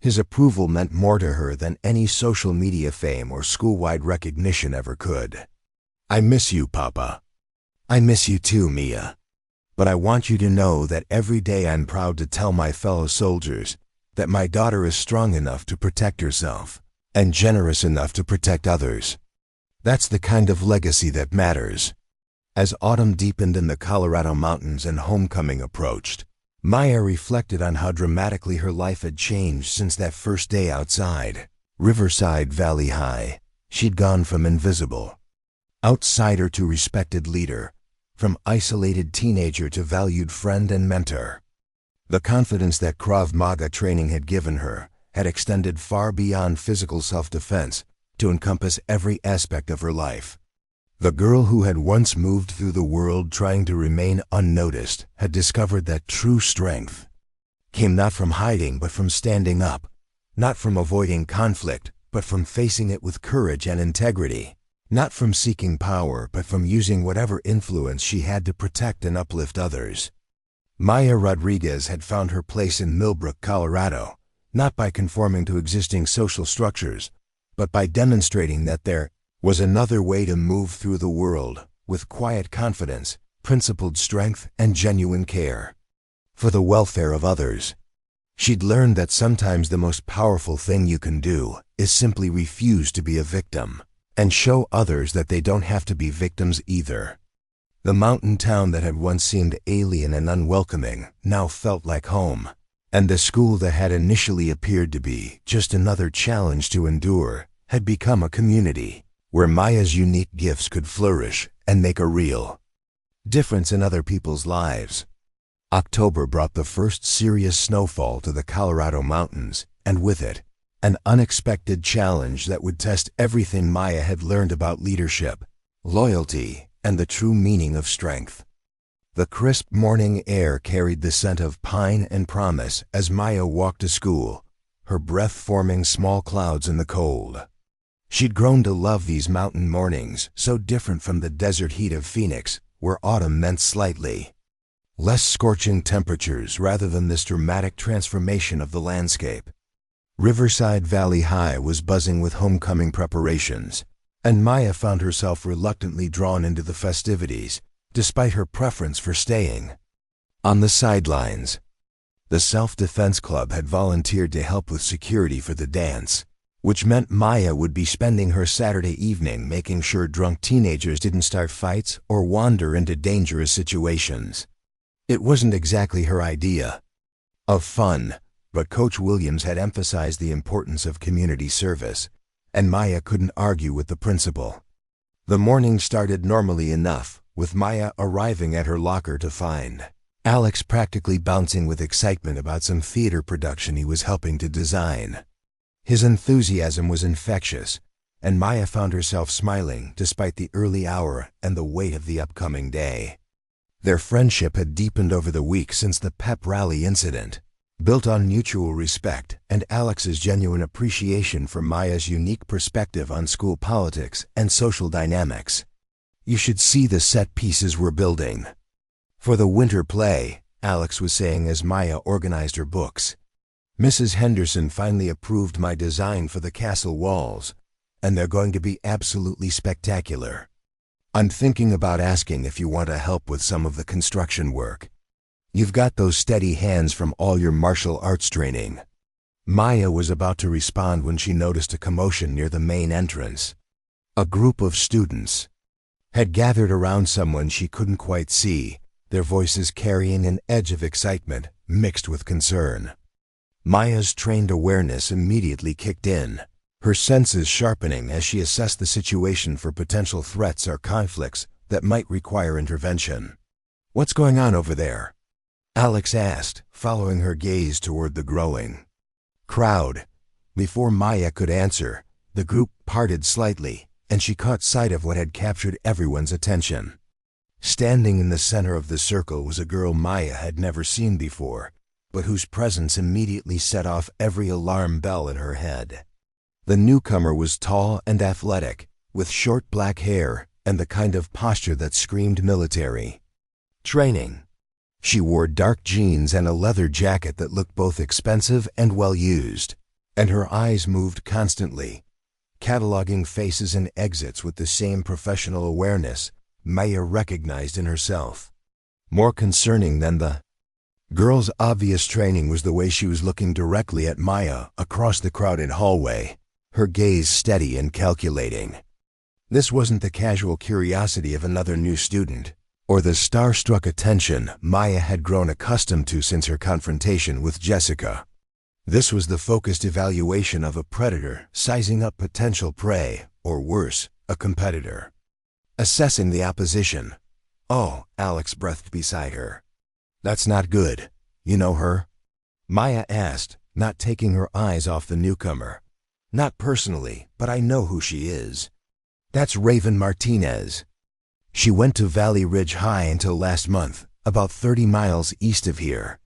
His approval meant more to her than any social media fame or school-wide recognition ever could. "I miss you, Papa." "I miss you too, Mia. But I want you to know that every day I'm proud to tell my fellow soldiers that my daughter is strong enough to protect herself and generous enough to protect others. That's the kind of legacy that matters." As autumn deepened in the Colorado mountains and homecoming approached, Maya reflected on how dramatically her life had changed since that first day outside Riverside Valley High. She'd gone from invisible outsider to respected leader, from isolated teenager to valued friend and mentor. The confidence that KRAV MAGA training had given her had extended far beyond physical self-defense to encompass every aspect of her life. The girl who had once moved through the world trying to remain unnoticed had discovered that true strength came not from hiding but from standing up, not from avoiding conflict but from facing it with courage and integrity, not from seeking power but from using whatever influence she had to protect and uplift others. Maya Rodriguez had found her place in Millbrook, Colorado, not by conforming to existing social structures, but by demonstrating that there was another way to move through the world with quiet confidence, principled strength, and genuine care for the welfare of others. She'd learned that sometimes the most powerful thing you can do is simply refuse to be a victim and show others that they don't have to be victims either. The mountain town that had once seemed alien and unwelcoming now felt like home, and the school that had initially appeared to be just another challenge to endure had become a community where Maya's unique gifts could flourish and make a real difference in other people's lives. October brought the first serious snowfall to the Colorado mountains, and with it, an unexpected challenge that would test everything Maya had learned about leadership, loyalty, and the true meaning of strength. The crisp morning air carried the scent of pine and promise as Maya walked to school, her breath forming small clouds in the cold. She'd grown to love these mountain mornings, so different from the desert heat of Phoenix, where autumn meant slightly less scorching temperatures rather than this dramatic transformation of the landscape. Riverside Valley High was buzzing with homecoming preparations, and Maya found herself reluctantly drawn into the festivities, despite her preference for staying on the sidelines. The Self-Defense Club had volunteered to help with security for the dance, which meant Maya would be spending her Saturday evening making sure drunk teenagers didn't start fights or wander into dangerous situations. It wasn't exactly her idea of fun, but Coach Williams had emphasized the importance of community service, and Maya couldn't argue with the principal. The morning started normally enough, with Maya arriving at her locker to find Alex practically bouncing with excitement about some theater production he was helping to design. His enthusiasm was infectious, and Maya found herself smiling despite the early hour and the weight of the upcoming day. Their friendship had deepened over the week since the pep rally incident, built on mutual respect and Alex's genuine appreciation for Maya's unique perspective on school politics and social dynamics. "You should see the set pieces we're building for the winter play," Alex was saying as Maya organized her books. "Mrs. Henderson finally approved my design for the castle walls, and they're going to be absolutely spectacular. I'm thinking about asking if you want to help with some of the construction work. You've got those steady hands from all your martial arts training." Maya was about to respond when she noticed a commotion near the main entrance. A group of students had gathered around someone she couldn't quite see, their voices carrying an edge of excitement mixed with concern. Maya's trained awareness immediately kicked in, her senses sharpening as she assessed the situation for potential threats or conflicts that might require intervention. "What's going on over there?" Alex asked, following her gaze toward the growing crowd. Before Maya could answer, the group parted slightly, and she caught sight of what had captured everyone's attention. Standing in the center of the circle was a girl Maya had never seen before, but whose presence immediately set off every alarm bell in her head. The newcomer was tall and athletic, with short black hair and the kind of posture that screamed military training. She wore dark jeans and a leather jacket that looked both expensive and well-used, and her eyes moved constantly, cataloging faces and exits with the same professional awareness Maya recognized in herself. More concerning than the girl's obvious training was the way she was looking directly at Maya across the crowded hallway, her gaze steady and calculating. This wasn't the casual curiosity of another new student, or the starstruck attention Maya had grown accustomed to since her confrontation with Jessica. This was the focused evaluation of a predator sizing up potential prey, or worse, a competitor. Assessing the opposition. "Oh," Alex breathed beside her. "That's not good. You know her?" Maya asked, not taking her eyes off the newcomer. "Not personally, but I know who she is. That's Raven Martinez. She went to Valley Ridge High until last month, about 30 miles east of here.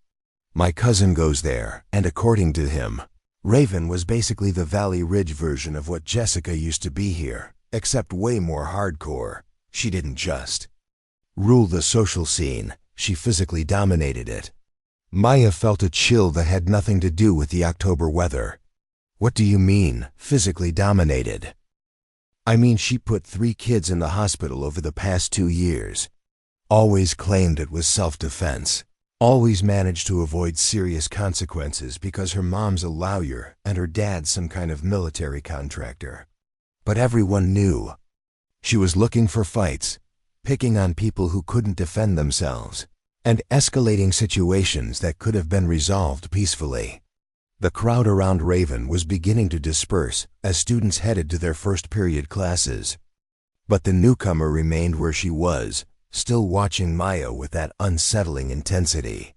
My cousin goes there, and according to him, Raven was basically the Valley Ridge version of what Jessica used to be here, except way more hardcore. She didn't just rule the social scene, she physically dominated it." Maya felt a chill that had nothing to do with the October weather. "What do you mean, physically dominated?" "I mean she put 3 kids in the hospital over the past 2 years. Always claimed it was self-defense. Always managed to avoid serious consequences because her mom's a lawyer and her dad's some kind of military contractor. But everyone knew. She was looking for fights, picking on people who couldn't defend themselves, and escalating situations that could have been resolved peacefully." The crowd around Raven was beginning to disperse as students headed to their first period classes. But the newcomer remained where she was, still watching Maya with that unsettling intensity.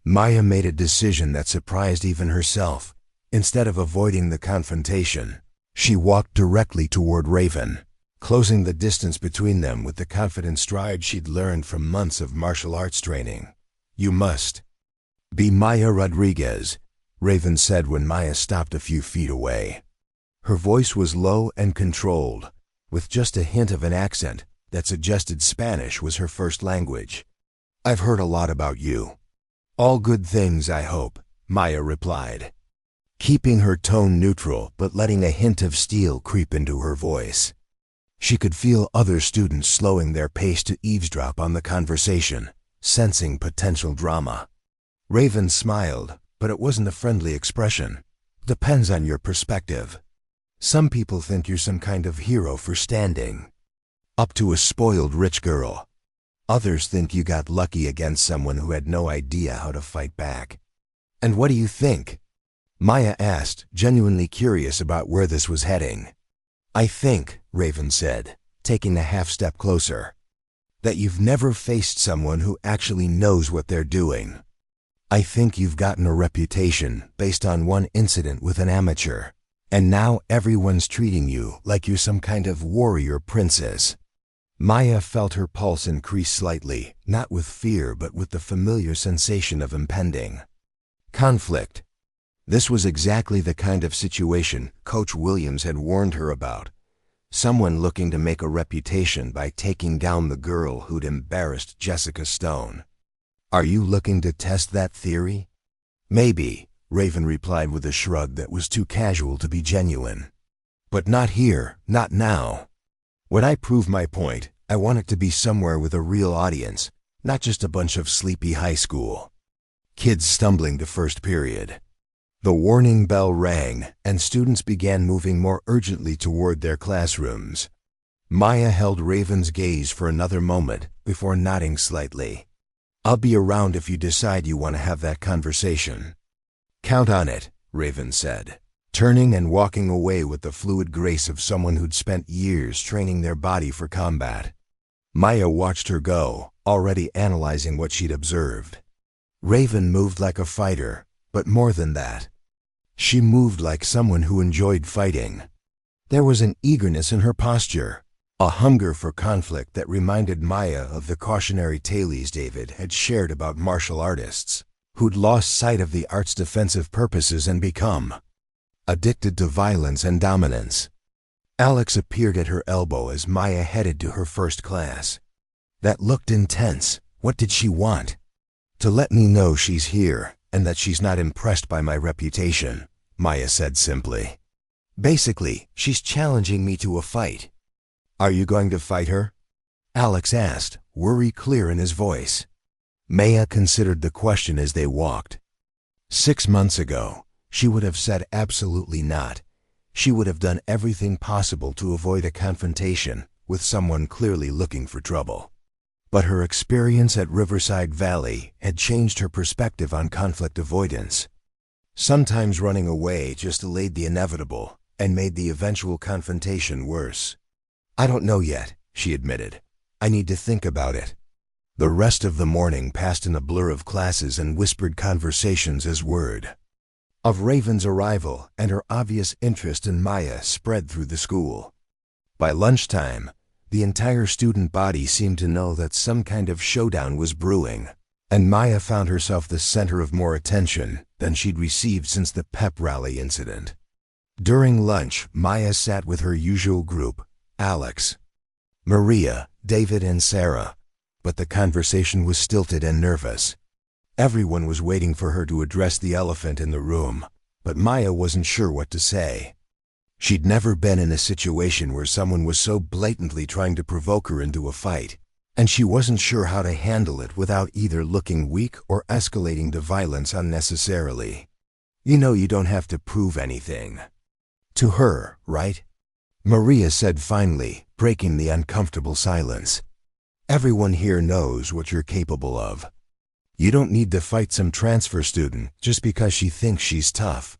Maya made a decision that surprised even herself. Instead of avoiding the confrontation, she walked directly toward Raven, closing the distance between them with the confident stride she'd learned from months of martial arts training. "You must be Maya Rodriguez," Raven said when Maya stopped a few feet away. Her voice was low and controlled, with just a hint of an accent that suggested Spanish was her first language. "I've heard a lot about you." "All good things, I hope," Maya replied, keeping her tone neutral but letting a hint of steel creep into her voice. She could feel other students slowing their pace to eavesdrop on the conversation, sensing potential drama. Raven smiled, but it wasn't a friendly expression. "Depends on your perspective. Some people think you're some kind of hero for standing up to a spoiled rich girl. Others think you got lucky against someone who had no idea how to fight back." "And what do you think?" Maya asked, genuinely curious about where this was heading. "I think," Raven said, taking a half-step closer, "that you've never faced someone who actually knows what they're doing. I think you've gotten a reputation based on one incident with an amateur, and now everyone's treating you like you're some kind of warrior princess." Maya felt her pulse increase slightly, not with fear but with the familiar sensation of impending Conflict. This was exactly the kind of situation Coach Williams had warned her about. Someone looking to make a reputation by taking down the girl who'd embarrassed Jessica Stone. Are you looking to test that theory? Maybe, Raven replied with a shrug that was too casual to be genuine. But not here, not now. When I prove my point, I want it to be somewhere with a real audience, not just a bunch of sleepy high school kids stumbling to first period. The warning bell rang, and students began moving more urgently toward their classrooms. Maya held Raven's gaze for another moment before nodding slightly. I'll be around if you decide you want to have that conversation. Count on it, Raven said, turning and walking away with the fluid grace of someone who'd spent years training their body for combat. Maya watched her go, already analyzing what she'd observed. Raven moved like a fighter, but more than that. She moved like someone who enjoyed fighting. There was an eagerness in her posture, a hunger for conflict that reminded Maya of the cautionary tales David had shared about martial artists, who'd lost sight of the art's defensive purposes and become addicted to violence and dominance. Alex appeared at her elbow as Maya headed to her first class. That looked intense. What did she want? To let me know she's here and that she's not impressed by my reputation, Maya said simply. Basically, she's challenging me to a fight. Are you going to fight her? Alex asked, worry clear in his voice. Maya considered the question as they walked. 6 months ago, she would have said absolutely not. She would have done everything possible to avoid a confrontation with someone clearly looking for trouble. But her experience at Riverside Valley had changed her perspective on conflict avoidance. Sometimes running away just delayed the inevitable and made the eventual confrontation worse. I don't know yet, she admitted. I need to think about it. The rest of the morning passed in a blur of classes and whispered conversations as word of Raven's arrival and her obvious interest in Maya spread through the school. By lunchtime, the entire student body seemed to know that some kind of showdown was brewing, and Maya found herself the center of more attention than she'd received since the pep rally incident. During lunch, Maya sat with her usual group, Alex, Maria, David, and Sarah, but the conversation was stilted and nervous. Everyone was waiting for her to address the elephant in the room, but Maya wasn't sure what to say. She'd never been in a situation where someone was so blatantly trying to provoke her into a fight, and she wasn't sure how to handle it without either looking weak or escalating to violence unnecessarily. You know you don't have to prove anything to her, right? Maria said finally, breaking the uncomfortable silence. Everyone here knows what you're capable of. You don't need to fight some transfer student just because she thinks she's tough.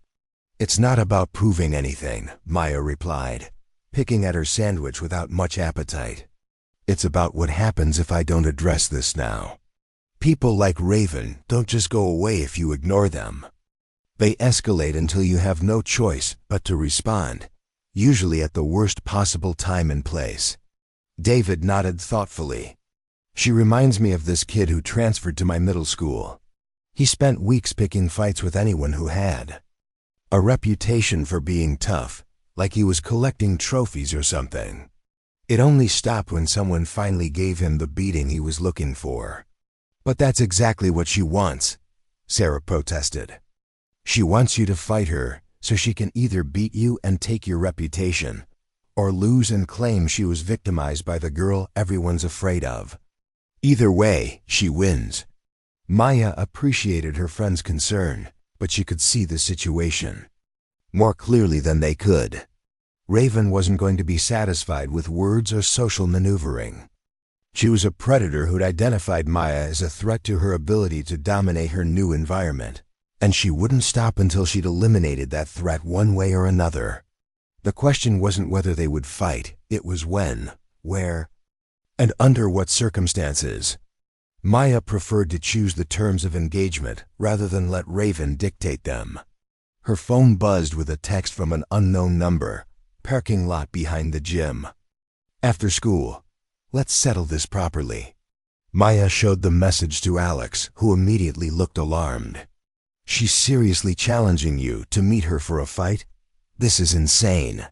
It's not about proving anything, Maya replied, picking at her sandwich without much appetite. It's about what happens if I don't address this now. People like Raven don't just go away if you ignore them. They escalate until you have no choice but to respond, usually at the worst possible time and place. David nodded thoughtfully. She reminds me of this kid who transferred to my middle school. He spent weeks picking fights with anyone who had a reputation for being tough, like he was collecting trophies or something. It only stopped when someone finally gave him the beating he was looking for. But that's exactly what she wants, Sarah protested. She wants you to fight her so she can either beat you and take your reputation, or lose and claim she was victimized by the girl everyone's afraid of. Either way, she wins. Maya appreciated her friend's concern, but she could see the situation more clearly than they could. Raven wasn't going to be satisfied with words or social maneuvering. She was a predator who'd identified Maya as a threat to her ability to dominate her new environment, and she wouldn't stop until she'd eliminated that threat one way or another. The question wasn't whether they would fight, it was when, where, and under what circumstances. Maya preferred to choose the terms of engagement rather than let Raven dictate them. Her phone buzzed with a text from an unknown number, parking lot behind the gym. After school. Let's settle this properly. Maya showed the message to Alex, who immediately looked alarmed. She's seriously challenging you to meet her for a fight? This is insane.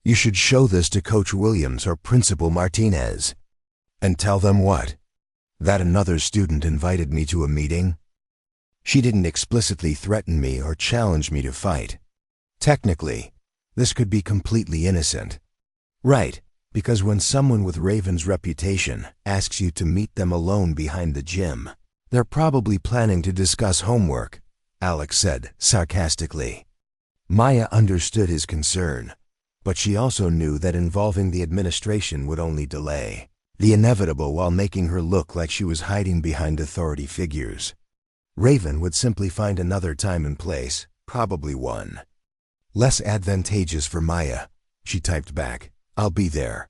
You should show this to Coach Williams or Principal Martinez. And tell them what? That another student invited me to a meeting? She didn't explicitly threaten me or challenge me to fight. Technically, this could be completely innocent. Right, because when someone with Raven's reputation asks you to meet them alone behind the gym, they're probably planning to discuss homework, Alex said sarcastically. Maya understood his concern, but she also knew that involving the administration would only delay the inevitable while making her look like she was hiding behind authority figures. Raven would simply find another time and place, probably one less advantageous for Maya. She typed back, "I'll be there."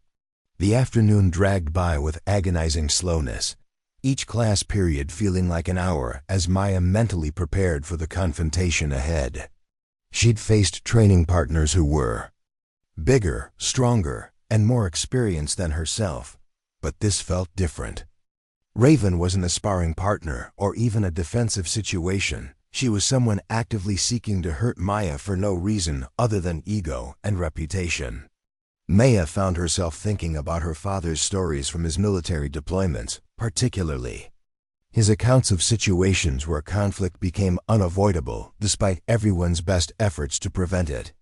The afternoon dragged by with agonizing slowness, each class period feeling like an hour as Maya mentally prepared for the confrontation ahead. She'd faced training partners who were bigger, stronger, and more experienced than herself, but this felt different. Raven wasn't a sparring partner or even a defensive situation. She was someone actively seeking to hurt Maya for no reason other than ego and reputation. Maya found herself thinking about her father's stories from his military deployments, particularly his accounts of situations where conflict became unavoidable despite everyone's best efforts to prevent it.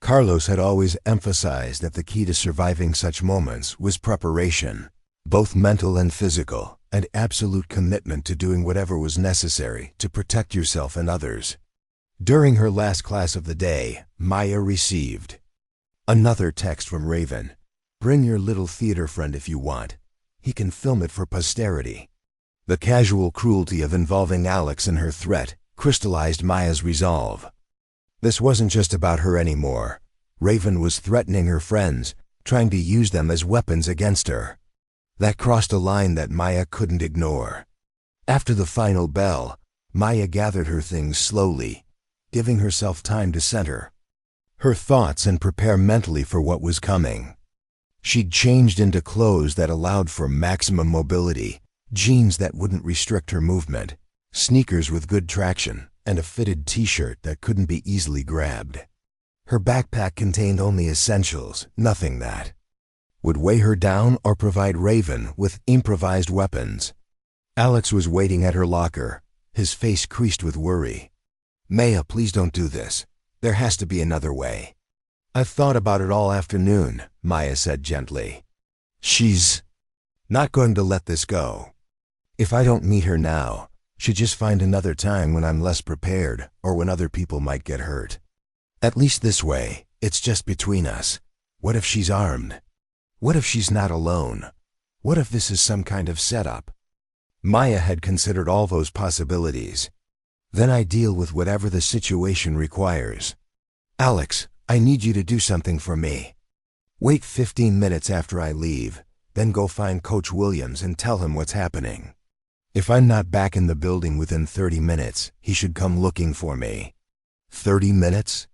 Carlos had always emphasized that the key to surviving such moments was preparation, both mental and physical, and absolute commitment to doing whatever was necessary to protect yourself and others. During her last class of the day, Maya received another text from Raven. "Bring your little theater friend if you want. He can film it for posterity." The casual cruelty of involving Alex in her threat crystallized Maya's resolve. This wasn't just about her anymore. Raven was threatening her friends, trying to use them as weapons against her. That crossed a line that Maya couldn't ignore. After the final bell, Maya gathered her things slowly, giving herself time to center her thoughts and prepare mentally for what was coming. She'd changed into clothes that allowed for maximum mobility, jeans that wouldn't restrict her movement, sneakers with good traction, and a fitted t-shirt that couldn't be easily grabbed. Her backpack contained only essentials, nothing that would weigh her down or provide Raven with improvised weapons. Alex was waiting at her locker, his face creased with worry. "Maya, please don't do this. There has to be another way." "I've thought about it all afternoon," Maya said gently. "She's not going to let this go. If I don't meet her now, she'll just find another time when I'm less prepared or when other people might get hurt. At least this way, it's just between us. What if she's armed? What if she's not alone? What if this is some kind of setup?" Maya had considered all those possibilities. "Then I deal with whatever the situation requires. Alex, I need you to do something for me. Wait 15 minutes after I leave, then go find Coach Williams and tell him what's happening. If I'm not back in the building within 30 minutes, he should come looking for me." 30 minutes?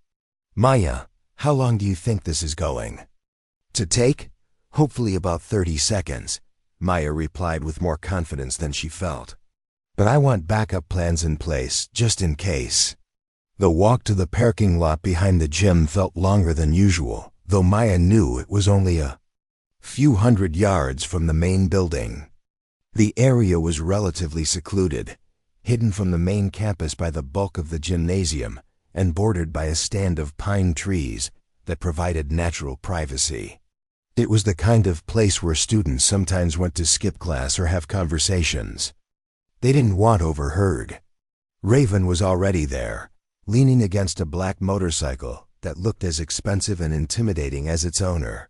"Maya, how long do you think this is going to take?" "Hopefully about 30 seconds, Maya replied with more confidence than she felt. "But I want backup plans in place, just in case." The walk to the parking lot behind the gym felt longer than usual, though Maya knew it was only a few hundred yards from the main building. The area was relatively secluded, hidden from the main campus by the bulk of the gymnasium and bordered by a stand of pine trees that provided natural privacy. It was the kind of place where students sometimes went to skip class or have conversations they didn't want overheard. Raven was already there, leaning against a black motorcycle that looked as expensive and intimidating as its owner.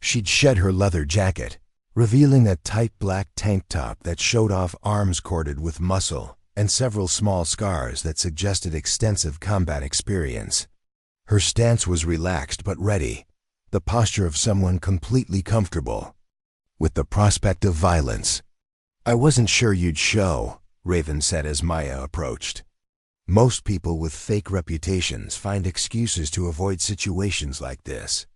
She'd shed her leather jacket, revealing a tight black tank top that showed off arms corded with muscle and several small scars that suggested extensive combat experience. Her stance was relaxed but ready, the posture of someone completely comfortable with the prospect of violence. "I wasn't sure you'd show," Raven said as Maya approached. "Most people with fake reputations find excuses to avoid situations like this.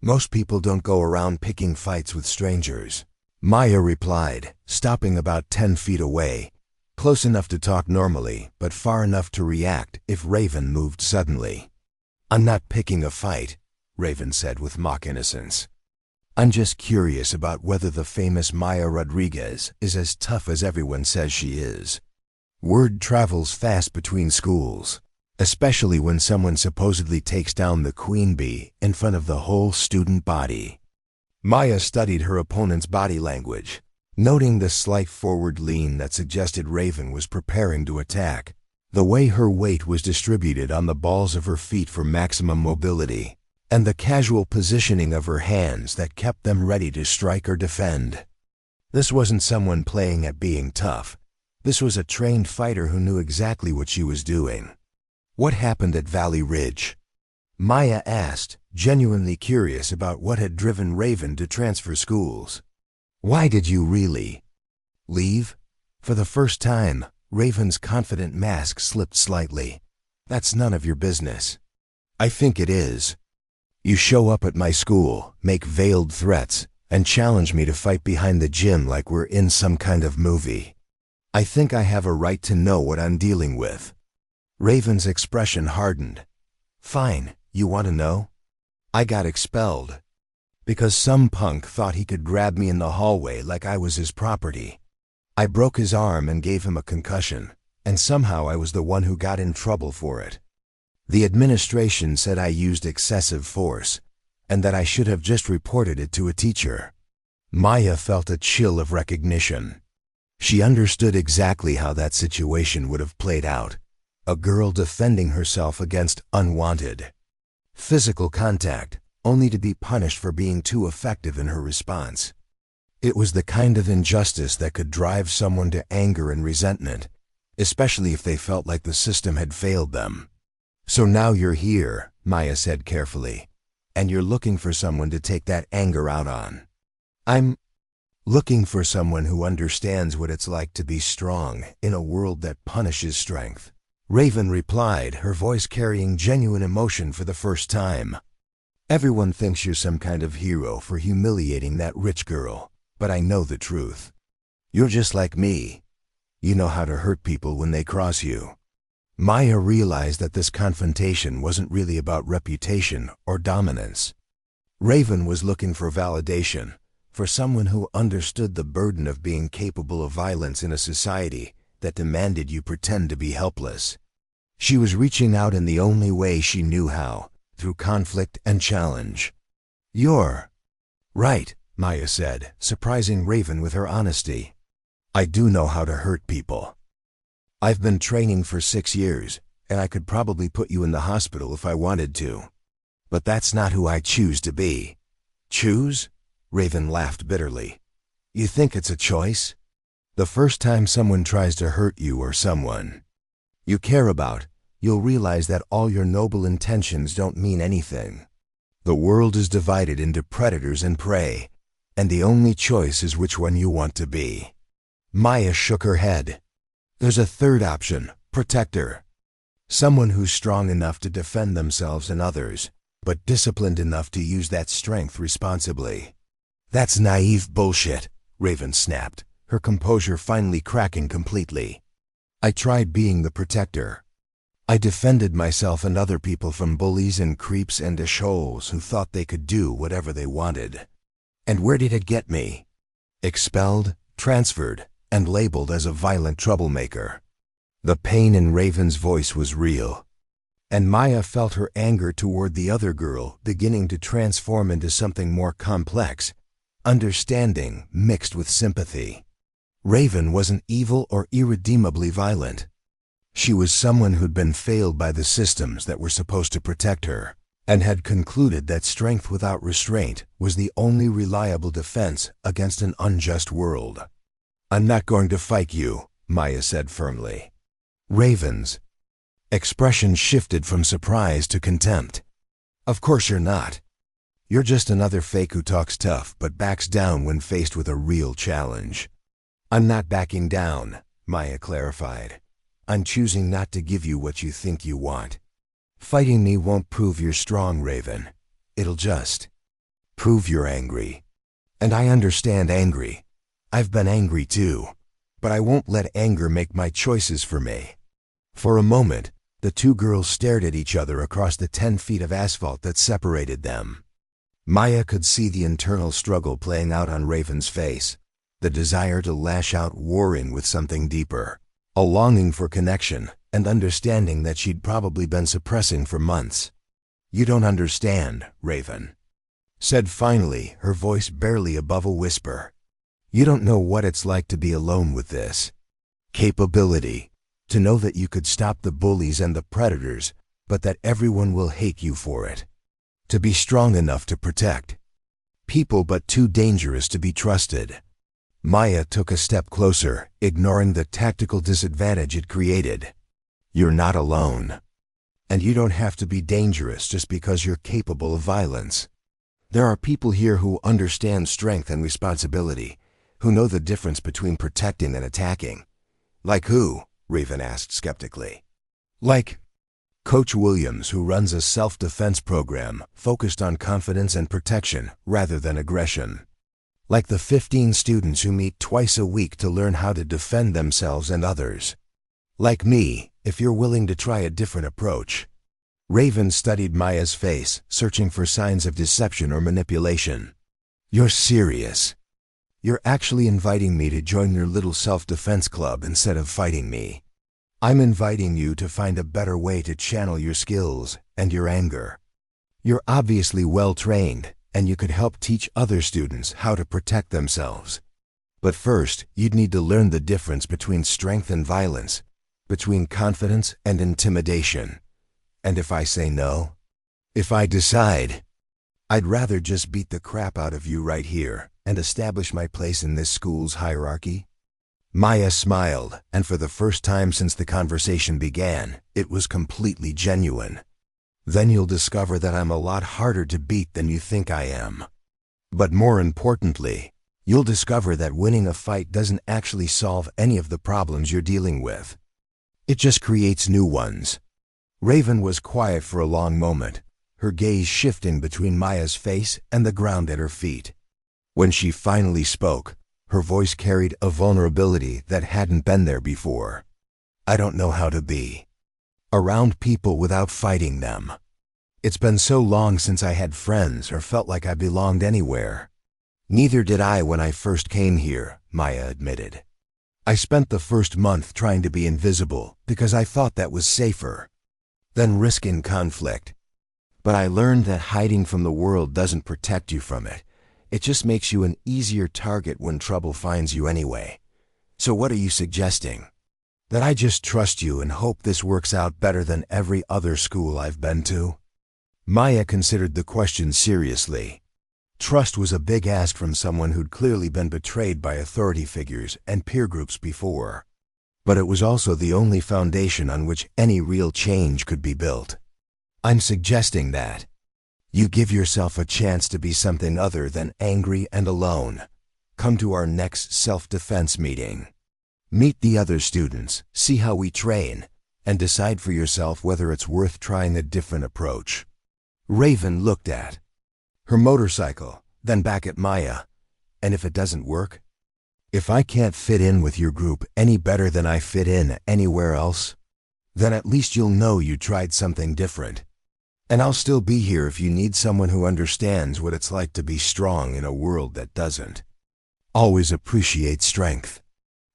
Most people don't go around picking fights with strangers." Maya replied, stopping about 10 feet away, Close enough to talk normally, but far enough to react if Raven moved suddenly. "I'm not picking a fight," Raven said with mock innocence. "I'm just curious about whether the famous Maya Rodriguez is as tough as everyone says she is." Word travels fast between schools, especially when someone supposedly takes down the queen bee in front of the whole student body. Maya studied her opponent's body language, noting the slight forward lean that suggested Raven was preparing to attack, the way her weight was distributed on the balls of her feet for maximum mobility, and the casual positioning of her hands that kept them ready to strike or defend. This wasn't someone playing at being tough. This was a trained fighter who knew exactly what she was doing. "What happened at Valley Ridge?" Maya asked, genuinely curious about what had driven Raven to transfer schools. "Why did you really leave?" For the first time, Raven's confident mask slipped slightly. "That's none of your business." "I think it is. You show up at my school, make veiled threats, and challenge me to fight behind the gym like we're in some kind of movie. I think I have a right to know what I'm dealing with." Raven's expression hardened. "Fine, you want to know? I got expelled because some punk thought he could grab me in the hallway like I was his property. I broke his arm and gave him a concussion, and somehow I was the one who got in trouble for it. The administration said I used excessive force, and that I should have just reported it to a teacher." Maya felt a chill of recognition. She understood exactly how that situation would have played out. A girl defending herself against unwanted physical contact, only to be punished for being too effective in her response. It was the kind of injustice that could drive someone to anger and resentment, especially if they felt like the system had failed them. "So now you're here," Maya said carefully, "and you're looking for someone to take that anger out on." "I'm looking for someone who understands what it's like to be strong in a world that punishes strength," Raven replied, her voice carrying genuine emotion for the first time. "Everyone thinks you're some kind of hero for humiliating that rich girl, but I know the truth. You're just like me. You know how to hurt people when they cross you." Maya realized that this confrontation wasn't really about reputation or dominance. Raven was looking for validation, for someone who understood the burden of being capable of violence in a society that demanded you pretend to be helpless. She was reaching out in the only way she knew how, through conflict and challenge. "You're right," Maya said, surprising Raven with her honesty. "I do know how to hurt people. I've been training for 6 years, and I could probably put you in the hospital if I wanted to. But that's not who I choose to be." "Choose?" Raven laughed bitterly. "You think it's a choice? The first time someone tries to hurt you or someone you care about, you'll realize that all your noble intentions don't mean anything. The world is divided into predators and prey, and the only choice is which one you want to be." Maya shook her head. "There's a third option, protector. Someone who's strong enough to defend themselves and others, but disciplined enough to use that strength responsibly." "That's naive bullshit," Raven snapped, her composure finally cracking completely. "I tried being the protector. I defended myself and other people from bullies and creeps and assholes who thought they could do whatever they wanted. And where did it get me? Expelled, transferred, and labeled as a violent troublemaker." The pain in Raven's voice was real, and Maya felt her anger toward the other girl beginning to transform into something more complex, understanding mixed with sympathy. Raven wasn't evil or irredeemably violent. She was someone who'd been failed by the systems that were supposed to protect her, and had concluded that strength without restraint was the only reliable defense against an unjust world. "I'm not going to fight you," Maya said firmly. Raven's expression shifted from surprise to contempt. "Of course you're not. You're just another fake who talks tough but backs down when faced with a real challenge." "I'm not backing down," Maya clarified. "I'm choosing not to give you what you think you want. Fighting me won't prove you're strong, Raven. It'll just prove you're angry. And I understand angry. I've been angry too. but I won't let anger make my choices for me." For a moment, the two girls stared at each other across the 10 feet of asphalt that separated them. Maya could see the internal struggle playing out on Raven's face, the desire to lash out warring with something deeper, a longing for connection and understanding that she'd probably been suppressing for months. "You don't understand," Raven said finally, her voice barely above a whisper. "You don't know what it's like to be alone with this capability, to know that you could stop the bullies and the predators, but that everyone will hate you for it. To be strong enough to protect people but too dangerous to be trusted." Maya took a step closer, ignoring the tactical disadvantage it created. "You're not alone. And you don't have to be dangerous just because you're capable of violence. There are people here who understand strength and responsibility, who know the difference between protecting and attacking." "Like who?" Raven asked skeptically. "Like Coach Williams, who runs a self-defense program focused on confidence and protection rather than aggression. Like the 15 students who meet twice a week to learn how to defend themselves and others. Like me, if you're willing to try a different approach." Raven studied Maya's face, searching for signs of deception or manipulation. "You're serious? You're actually inviting me to join your little self-defense club instead of fighting me? I'm inviting you to find a better way to channel your skills and your anger. You're obviously well-trained, and you could help teach other students how to protect themselves. But first, you'd need to learn the difference between strength and violence, between confidence and intimidation. And if I say no, if I decide, I'd rather just beat the crap out of you right here and establish my place in this school's hierarchy." Maya smiled, and for the first time since the conversation began, it was completely genuine. "Then you'll discover that I'm a lot harder to beat than you think I am. But more importantly, you'll discover that winning a fight doesn't actually solve any of the problems you're dealing with. It just creates new ones." Raven was quiet for a long moment, her gaze shifting between Maya's face and the ground at her feet. When she finally spoke, her voice carried a vulnerability that hadn't been there before. "I don't know how to be around people without fighting them. It's been so long since I had friends or felt like I belonged anywhere." "Neither did I when I first came here," Maya admitted. "I spent the first month trying to be invisible because I thought that was safer than risking conflict. But I learned that hiding from the world doesn't protect you from it. It just makes you an easier target when trouble finds you anyway. So what are you suggesting? That I just trust you and hope this works out better than every other school I've been to?" Maya considered the question seriously. Trust was a big ask from someone who'd clearly been betrayed by authority figures and peer groups before. But it was also the only foundation on which any real change could be built. "I'm suggesting that you give yourself a chance to be something other than angry and alone. Come to our next self-defense meeting. Meet the other students, see how we train, and decide for yourself whether it's worth trying a different approach." Raven looked at her motorcycle, then back at Maya. "And if it doesn't work? If I can't fit in with your group any better than I fit in anywhere else, then at least you'll know you tried something different. And I'll still be here if you need someone who understands what it's like to be strong in a world that doesn't always appreciate strength."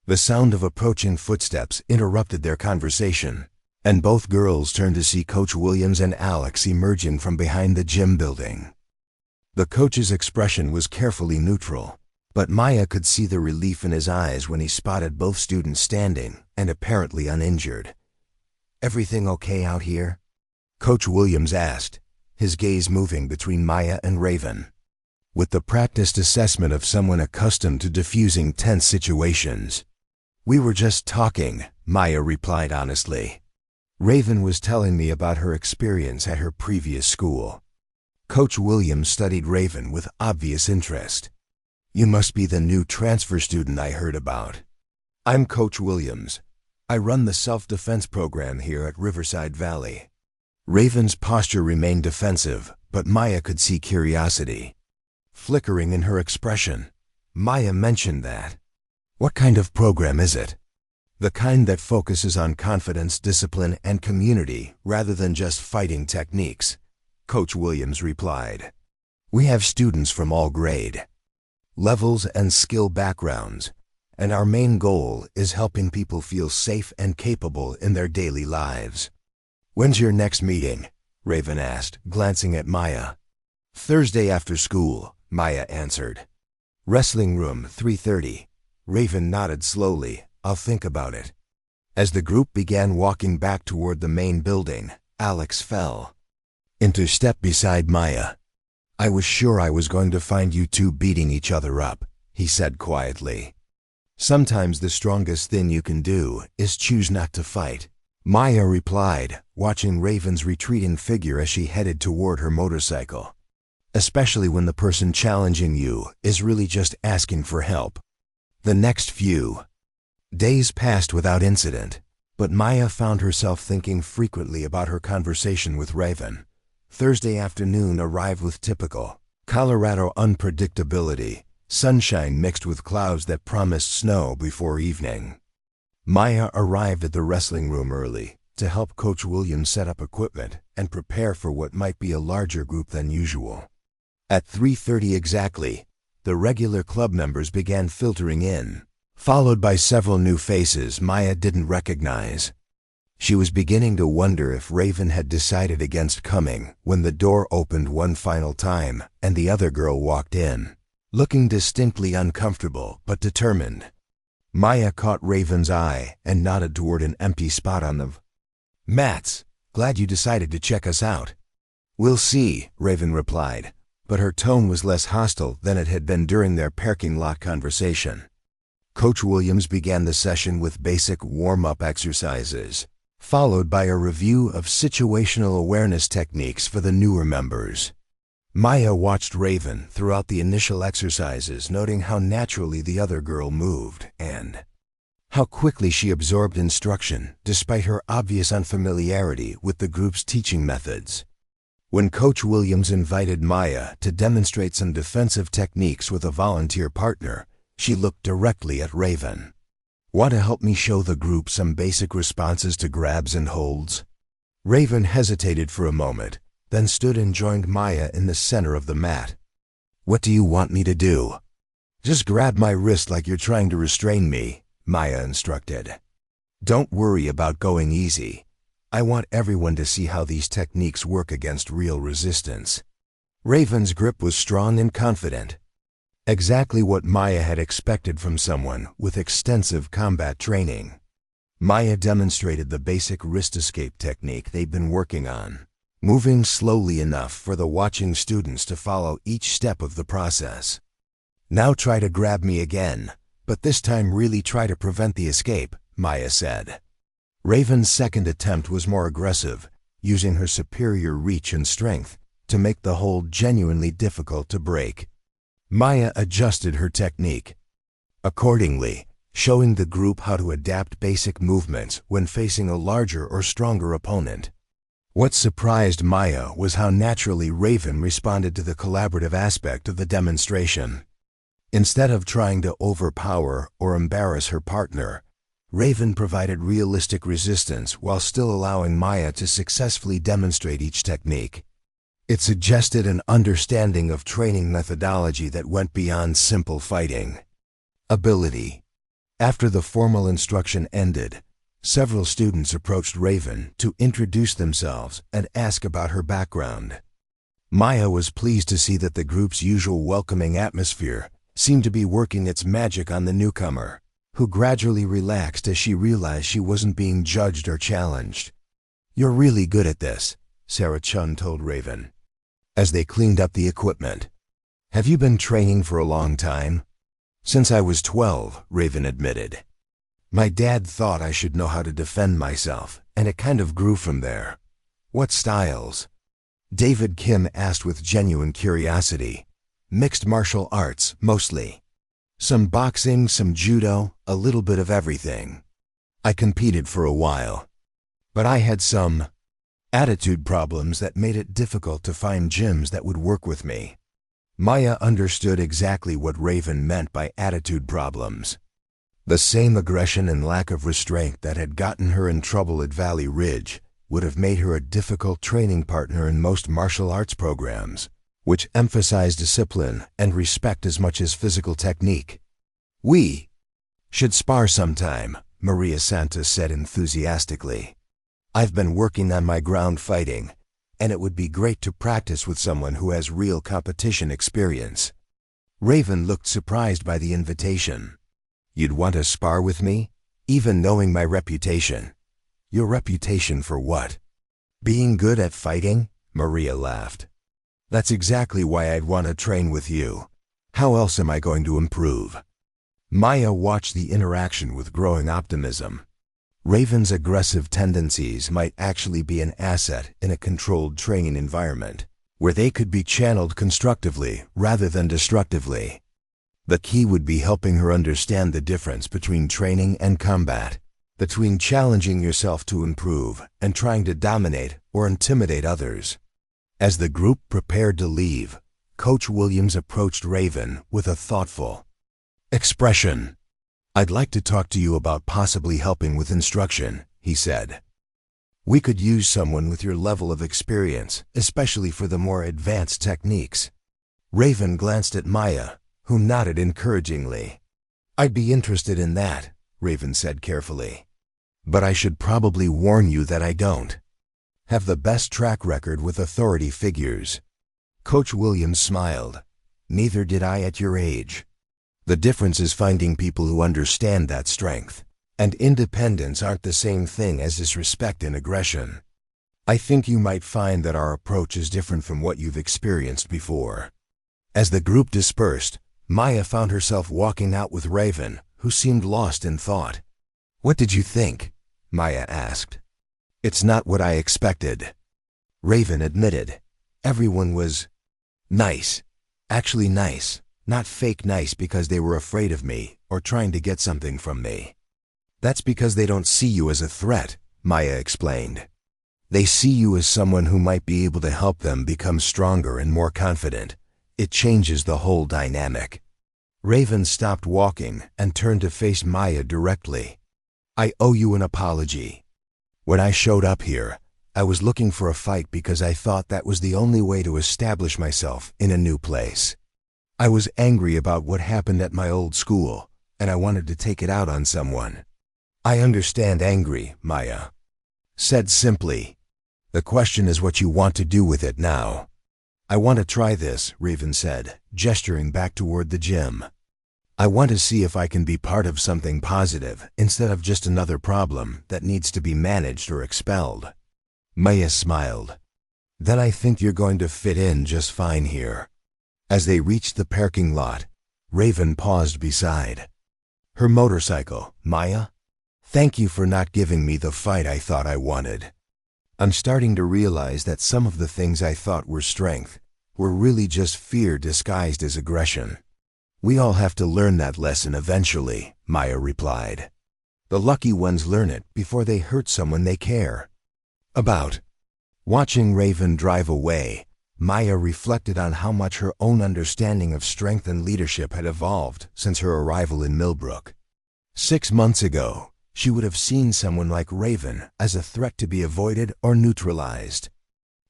The sound of approaching footsteps interrupted their conversation, and both girls turned to see Coach Williams and Alex emerging from behind the gym building. The coach's expression was carefully neutral, but Maya could see the relief in his eyes when he spotted both students standing and apparently uninjured. "Everything okay out here?" Coach Williams asked, his gaze moving between Maya and Raven. With the practiced assessment of someone accustomed to diffusing tense situations. "We were just talking," Maya replied honestly. "Raven was telling me about her experience at her previous school." Coach Williams studied Raven with obvious interest. "You must be the new transfer student I heard about." "I'm Coach Williams. I run the self-defense program here at Riverside Valley." Raven's posture remained defensive, but Maya could see curiosity flickering in her expression. "Maya mentioned that. What kind of program is it? The kind that focuses on confidence, discipline, and community rather than just fighting techniques, Coach Williams replied. We have students from all grade levels and skill backgrounds, and our main goal is helping people feel safe and capable in their daily lives. When's your next meeting? Raven asked, glancing at Maya. Thursday after school, Maya answered. Wrestling room, 3:30. Raven nodded slowly. I'll think about it. As the group began walking back toward the main building, Alex fell into step beside Maya. I was sure I was going to find you two beating each other up, he said quietly. Sometimes the strongest thing you can do is choose not to fight, Maya replied, watching Raven's retreating figure as she headed toward her motorcycle. Especially when the person challenging you is really just asking for help. The next few days passed without incident, but Maya found herself thinking frequently about her conversation with Raven. Thursday afternoon arrived with typical Colorado unpredictability, sunshine mixed with clouds that promised snow before evening. Maya arrived at the wrestling room early to help Coach Williams set up equipment and prepare for what might be a larger group than usual. At 3:30 exactly, the regular club members began filtering in, followed by several new faces Maya didn't recognize. She was beginning to wonder if Raven had decided against coming when the door opened one final time and the other girl walked in, looking distinctly uncomfortable but determined. Maya caught Raven's eye and nodded toward an empty spot on the mats. Glad you decided to check us out. We'll see, Raven replied, but her tone was less hostile than it had been during their parking lot conversation. Coach Williams began the session with basic warm-up exercises, followed by a review of situational awareness techniques for the newer members. Maya watched Raven throughout the initial exercises, noting how naturally the other girl moved and how quickly she absorbed instruction despite her obvious unfamiliarity with the group's teaching methods. When Coach Williams invited Maya to demonstrate some defensive techniques with a volunteer partner, she looked directly at Raven. Want to help me show the group some basic responses to grabs and holds? Raven hesitated for a moment, then stood and joined Maya in the center of the mat. What do you want me to do? Just grab my wrist like you're trying to restrain me, Maya instructed. Don't worry about going easy. I want everyone to see how these techniques work against real resistance. Raven's grip was strong and confident. Exactly what Maya had expected from someone with extensive combat training. Maya demonstrated the basic wrist escape technique they'd been working on, moving slowly enough for the watching students to follow each step of the process. Now try to grab me again, but this time really try to prevent the escape, Maya said. Raven's second attempt was more aggressive, using her superior reach and strength to make the hold genuinely difficult to break. Maya adjusted her technique accordingly, showing the group how to adapt basic movements when facing a larger or stronger opponent. What surprised Maya was how naturally Raven responded to the collaborative aspect of the demonstration. Instead of trying to overpower or embarrass her partner, Raven provided realistic resistance while still allowing Maya to successfully demonstrate each technique. It suggested an understanding of training methodology that went beyond simple fighting ability. After the formal instruction ended, several students approached Raven to introduce themselves and ask about her background. Maya was pleased to see that the group's usual welcoming atmosphere seemed to be working its magic on the newcomer, who gradually relaxed as she realized she wasn't being judged or challenged. You're really good at this, Sarah Chun told Raven, as they cleaned up the equipment. Have you been training for a long time? Since I was 12, Raven admitted. My dad thought I should know how to defend myself, and it kind of grew from there. What styles? David Kim asked with genuine curiosity. Mixed martial arts, mostly. Some boxing, some judo, a little bit of everything. I competed for a while, but I had some attitude problems that made it difficult to find gyms that would work with me. Maya understood exactly what Raven meant by attitude problems. The same aggression and lack of restraint that had gotten her in trouble at Valley Ridge would have made her a difficult training partner in most martial arts programs, which emphasize discipline and respect as much as physical technique. "We should spar sometime," Maria Santos said enthusiastically. "I've been working on my ground fighting, and it would be great to practice with someone who has real competition experience." Raven looked surprised by the invitation. "You'd want to spar with me? Even knowing my reputation?" "Your reputation for what?" "Being good at fighting?" Maria laughed. "That's exactly why I'd want to train with you. How else am I going to improve?" Maya watched the interaction with growing optimism. Raven's aggressive tendencies might actually be an asset in a controlled training environment, where they could be channeled constructively rather than destructively. The key would be helping her understand the difference between training and combat, between challenging yourself to improve and trying to dominate or intimidate others. As the group prepared to leave, Coach Williams approached Raven with a thoughtful expression. "I'd like to talk to you about possibly helping with instruction," he said. "We could use someone with your level of experience, especially for the more advanced techniques." Raven glanced at Maya, who nodded encouragingly. "I'd be interested in that," Raven said carefully. "But I should probably warn you that I don't have the best track record with authority figures." Coach Williams smiled. "Neither did I at your age. The difference is finding people who understand that strength and independence aren't the same thing as disrespect and aggression. I think you might find that our approach is different from what you've experienced before." As the group dispersed, Maya found herself walking out with Raven, who seemed lost in thought. "What did you think?" Maya asked. "It's not what I expected," Raven admitted. "Everyone was nice. Actually nice. Not fake nice because they were afraid of me or trying to get something from me." "That's because they don't see you as a threat," Maya explained. "They see you as someone who might be able to help them become stronger and more confident. It changes the whole dynamic." Raven stopped walking and turned to face Maya directly. "I owe you an apology. When I showed up here, I was looking for a fight because I thought that was the only way to establish myself in a new place. I was angry about what happened at my old school, and I wanted to take it out on someone." "I understand angry," Maya said simply. "The question is what you want to do with it now." "I want to try this," Raven said, gesturing back toward the gym. "I want to see if I can be part of something positive instead of just another problem that needs to be managed or expelled." Maya smiled. "Then I think you're going to fit in just fine here." As they reached the parking lot, Raven paused beside her motorcycle. "Maya, thank you for not giving me the fight I thought I wanted. I'm starting to realize that some of the things I thought were strength were really just fear disguised as aggression." "We all have to learn that lesson eventually," Maya replied. "The lucky ones learn it before they hurt someone they care about." Watching Raven drive away, Maya reflected on how much her own understanding of strength and leadership had evolved since her arrival in Millbrook. 6 months ago, she would have seen someone like Raven as a threat to be avoided or neutralized.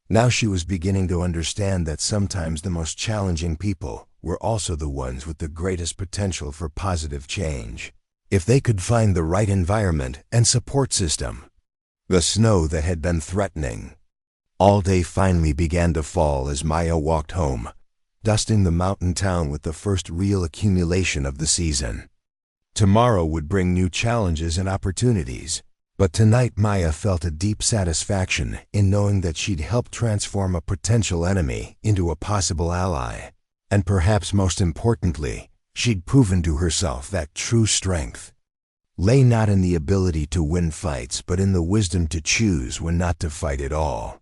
Now she was beginning to understand that sometimes the most challenging people were also the ones with the greatest potential for positive change, if they could find the right environment and support system. The snow that had been threatening all day finally began to fall as Maya walked home, dusting the mountain town with the first real accumulation of the season. Tomorrow would bring new challenges and opportunities, but tonight Maya felt a deep satisfaction in knowing that she'd helped transform a potential enemy into a possible ally. And perhaps most importantly, she'd proven to herself that true strength lay not in the ability to win fights, but in the wisdom to choose when not to fight at all.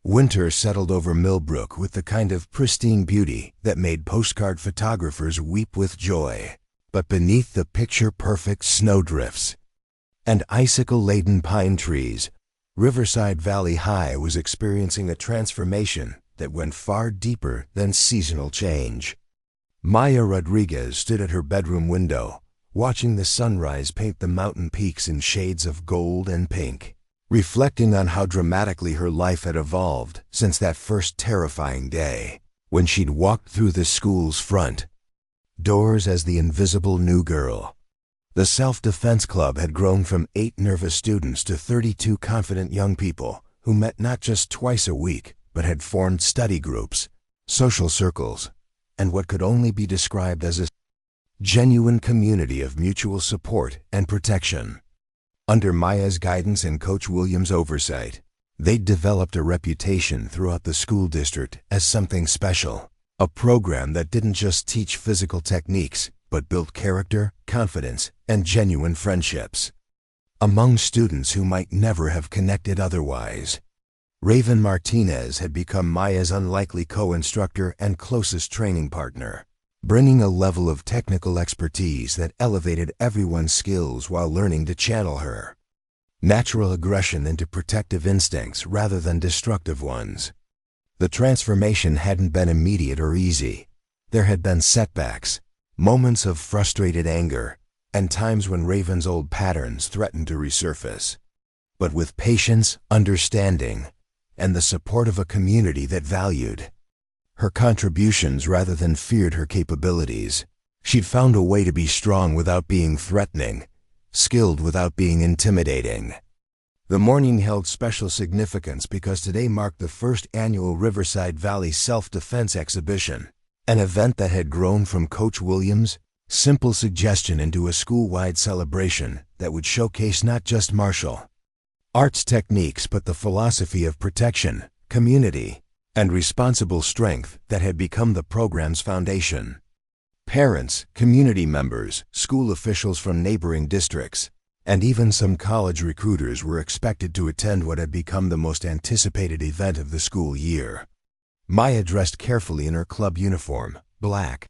Winter settled over Millbrook with the kind of pristine beauty that made postcard photographers weep with joy. But beneath the picture-perfect snowdrifts and icicle-laden pine trees, Riverside Valley High was experiencing a transformation that went far deeper than seasonal change. Maya Rodriguez stood at her bedroom window, watching the sunrise paint the mountain peaks in shades of gold and pink, reflecting on how dramatically her life had evolved since that first terrifying day when she'd walked through the school's front doors as the invisible new girl. The self-defense club had grown from 8 nervous students to 32 confident young people who met not just twice a week, but had formed study groups, social circles, and what could only be described as a genuine community of mutual support and protection. Under Maya's guidance and Coach Williams' oversight, they'd developed a reputation throughout the school district as something special, a program that didn't just teach physical techniques, but built character, confidence, and genuine friendships among students who might never have connected otherwise. Raven Martinez had become Maya's unlikely co-instructor and closest training partner, bringing a level of technical expertise that elevated everyone's skills while learning to channel her natural aggression into protective instincts rather than destructive ones. The transformation hadn't been immediate or easy. There had been setbacks, moments of frustrated anger, and times when Raven's old patterns threatened to resurface. But with patience, understanding, and the support of a community that valued her contributions rather than feared her capabilities, she'd found a way to be strong without being threatening, skilled without being intimidating. The morning held special significance because today marked the first annual Riverside Valley Self-Defense Exhibition, an event that had grown from Coach Williams' simple suggestion into a school-wide celebration that would showcase not just martial arts techniques but the philosophy of protection, community, and responsible strength that had become the program's foundation. Parents, community members, school officials from neighboring districts, and even some college recruiters were expected to attend what had become the most anticipated event of the school year. Maya dressed carefully in her club uniform, black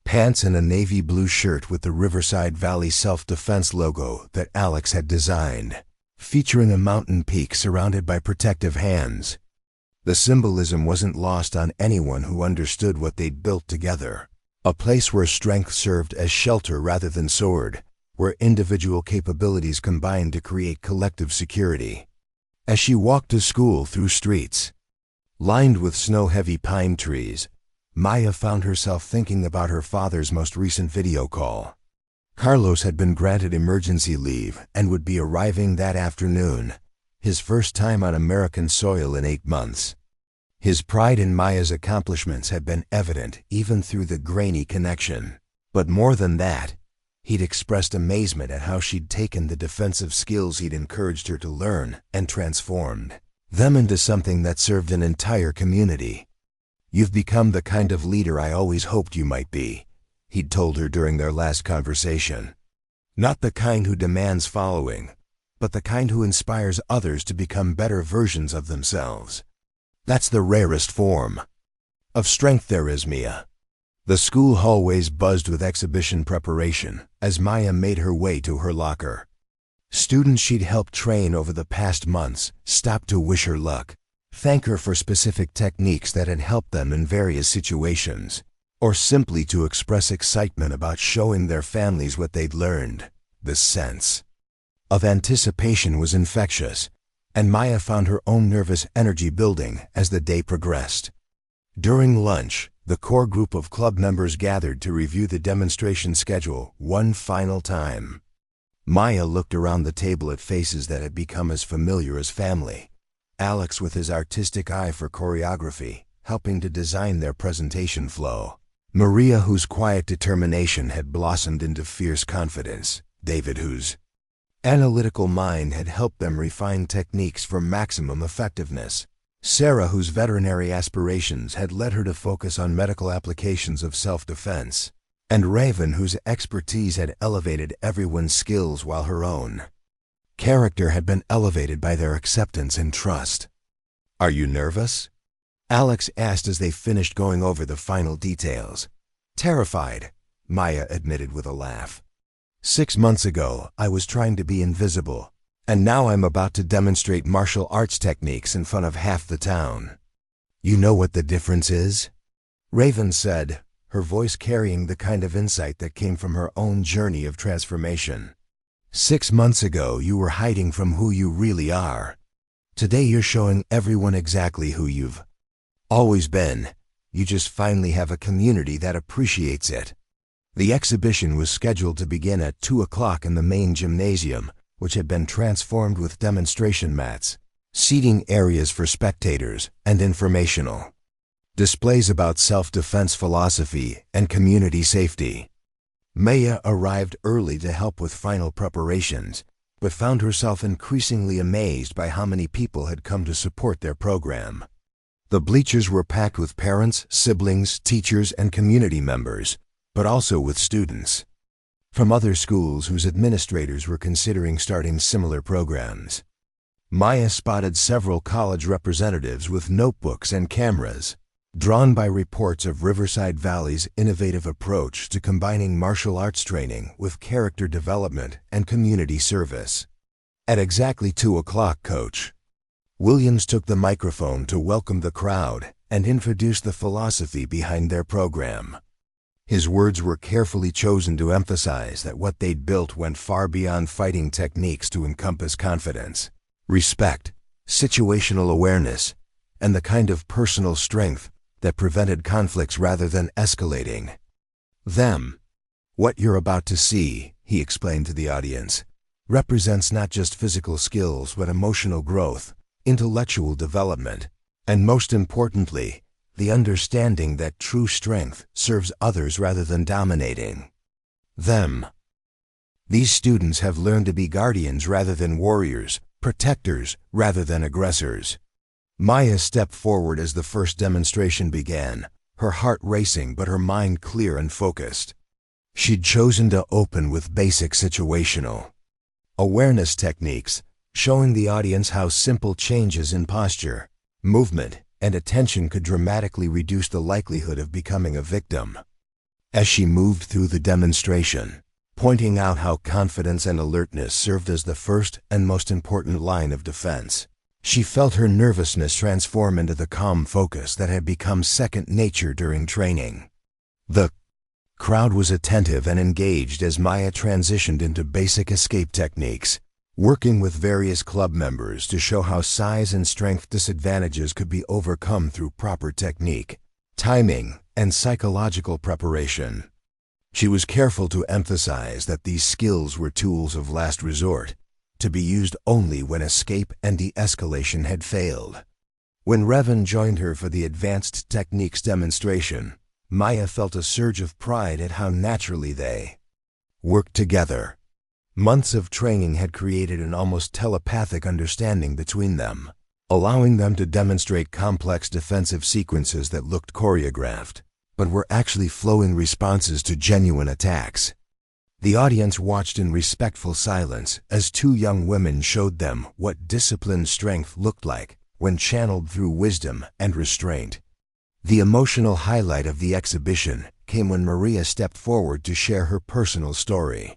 pants and a navy blue shirt with the Riverside Valley Self-Defense logo that Alex had designed, featuring a mountain peak surrounded by protective hands. The symbolism wasn't lost on anyone who understood what they'd built together, a place where strength served as shelter rather than sword, where individual capabilities combined to create collective security. As she walked to school through streets lined with snow-heavy pine trees, Maya found herself thinking about her father's most recent video call. Carlos had been granted emergency leave and would be arriving that afternoon, his first time on American soil in 8 months. His pride in Maya's accomplishments had been evident even through the grainy connection. But more than that, he'd expressed amazement at how she'd taken the defensive skills he'd encouraged her to learn and transformed them into something that served an entire community. "You've become the kind of leader I always hoped you might be," he'd told her during their last conversation. "Not the kind who demands following, but the kind who inspires others to become better versions of themselves. That's the rarest form of strength there is, Mia." The school hallways buzzed with exhibition preparation as Maya made her way to her locker. Students she'd helped train over the past months stopped to wish her luck, thank her for specific techniques that had helped them in various situations, or simply to express excitement about showing their families what they'd learned. The sense of anticipation was infectious, and Maya found her own nervous energy building as the day progressed. During lunch, the core group of club members gathered to review the demonstration schedule one final time. Maya looked around the table at faces that had become as familiar as family. Alex, with his artistic eye for choreography, helping to design their presentation flow. Maria, whose quiet determination had blossomed into fierce confidence. David, whose analytical mind had helped them refine techniques for maximum effectiveness. Sarah, whose veterinary aspirations had led her to focus on medical applications of self-defense. And Raven, whose expertise had elevated everyone's skills while her own character had been elevated by their acceptance and trust. "Are you nervous?" Alex asked as they finished going over the final details. "Terrified," Maya admitted with a laugh. 6 months ago, I was trying to be invisible, and now I'm about to demonstrate martial arts techniques in front of half the town." "You know what the difference is?" Raven said, her voice carrying the kind of insight that came from her own journey of transformation. 6 months ago, you were hiding from who you really are. Today, you're showing everyone exactly who you've always been. You just finally have a community that appreciates it. The exhibition was scheduled to begin at 2 o'clock in the main gymnasium, which had been transformed with demonstration mats, seating areas for spectators, and informational displays about self-defense philosophy and community safety. Maya arrived early to help with final preparations, but found herself increasingly amazed by how many people had come to support their program. The bleachers were packed with parents, siblings, teachers, and community members, but also with students from other schools whose administrators were considering starting similar programs. Maya spotted several college representatives with notebooks and cameras, drawn by reports of Riverside Valley's innovative approach to combining martial arts training with character development and community service. At exactly 2 o'clock, Coach Williams took the microphone to welcome the crowd and introduce the philosophy behind their program. His words were carefully chosen to emphasize that what they'd built went far beyond fighting techniques to encompass confidence, respect, situational awareness, and the kind of personal strength that prevented conflicts rather than escalating them. What you're about to see, he explained to the audience, represents not just physical skills but emotional growth, intellectual development, and most importantly, the understanding that true strength serves others rather than dominating them. These students have learned to be guardians rather than warriors, protectors rather than aggressors. Maya stepped forward as the first demonstration began, her heart racing but her mind clear and focused. She'd chosen to open with basic situational awareness techniques, showing the audience how simple changes in posture, movement, and attention could dramatically reduce the likelihood of becoming a victim. As she moved through the demonstration, pointing out how confidence and alertness served as the first and most important line of defense, she felt her nervousness transform into the calm focus that had become second nature during training. The crowd was attentive and engaged as Maya transitioned into basic escape techniques, working with various club members to show how size and strength disadvantages could be overcome through proper technique, timing, and psychological preparation. She was careful to emphasize that these skills were tools of last resort, to be used only when escape and de-escalation had failed. When Revan joined her for the advanced techniques demonstration, Maya felt a surge of pride at how naturally they worked together. Months of training had created an almost telepathic understanding between them, allowing them to demonstrate complex defensive sequences that looked choreographed, but were actually flowing responses to genuine attacks. The audience watched in respectful silence as two young women showed them what disciplined strength looked like when channeled through wisdom and restraint. The emotional highlight of the exhibition came when Maria stepped forward to share her personal story.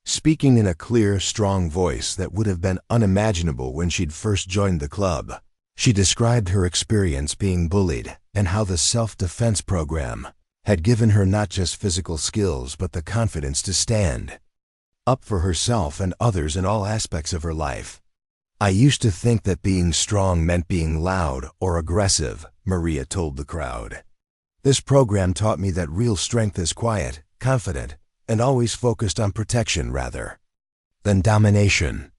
Speaking in a clear, strong voice that would have been unimaginable when she'd first joined the club, she described her experience being bullied and how the self-defense program had given her not just physical skills but the confidence to stand up for herself and others in all aspects of her life. "I used to think that being strong meant being loud or aggressive," Maria told the crowd. "This program taught me that real strength is quiet, confident, and always focused on protection rather than domination.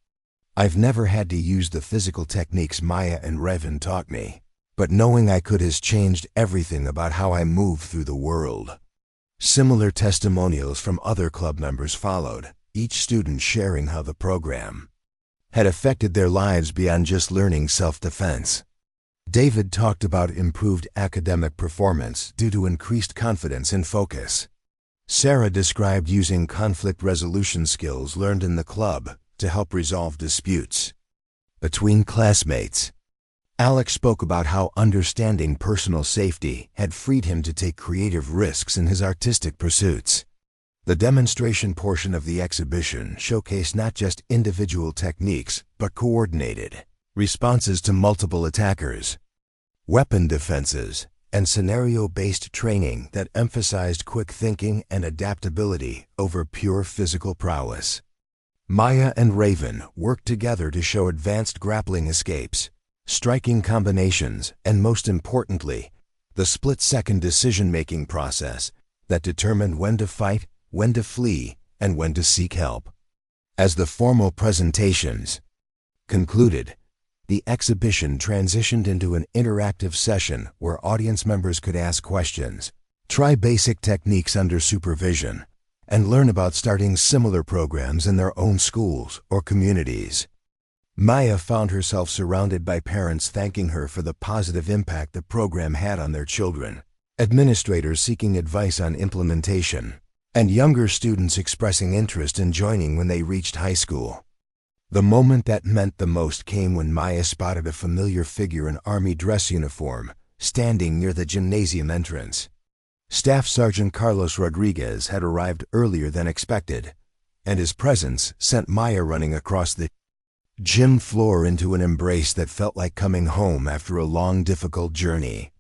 I've never had to use the physical techniques Maya and Revan taught me, but knowing I could has changed everything about how I move through the world." Similar testimonials from other club members followed, each student sharing how the program had affected their lives beyond just learning self-defense. David talked about improved academic performance due to increased confidence and focus. Sarah described using conflict resolution skills learned in the club to help resolve disputes between classmates. Alex spoke about how understanding personal safety had freed him to take creative risks in his artistic pursuits. The demonstration portion of the exhibition showcased not just individual techniques, but coordinated responses to multiple attackers, weapon defenses, and scenario-based training that emphasized quick thinking and adaptability over pure physical prowess. Maya and Raven worked together to show advanced grappling escapes, striking combinations, and most importantly, the split-second decision-making process that determined when to fight, when to flee, and when to seek help. As the formal presentations concluded, the exhibition transitioned into an interactive session where audience members could ask questions, try basic techniques under supervision, and learn about starting similar programs in their own schools or communities. Maya found herself surrounded by parents thanking her for the positive impact the program had on their children, administrators seeking advice on implementation, and younger students expressing interest in joining when they reached high school. The moment that meant the most came when Maya spotted a familiar figure in army dress uniform standing near the gymnasium entrance. Staff Sergeant Carlos Rodriguez had arrived earlier than expected, and his presence sent Maya running across the gym floor into an embrace that felt like coming home after a long, difficult journey.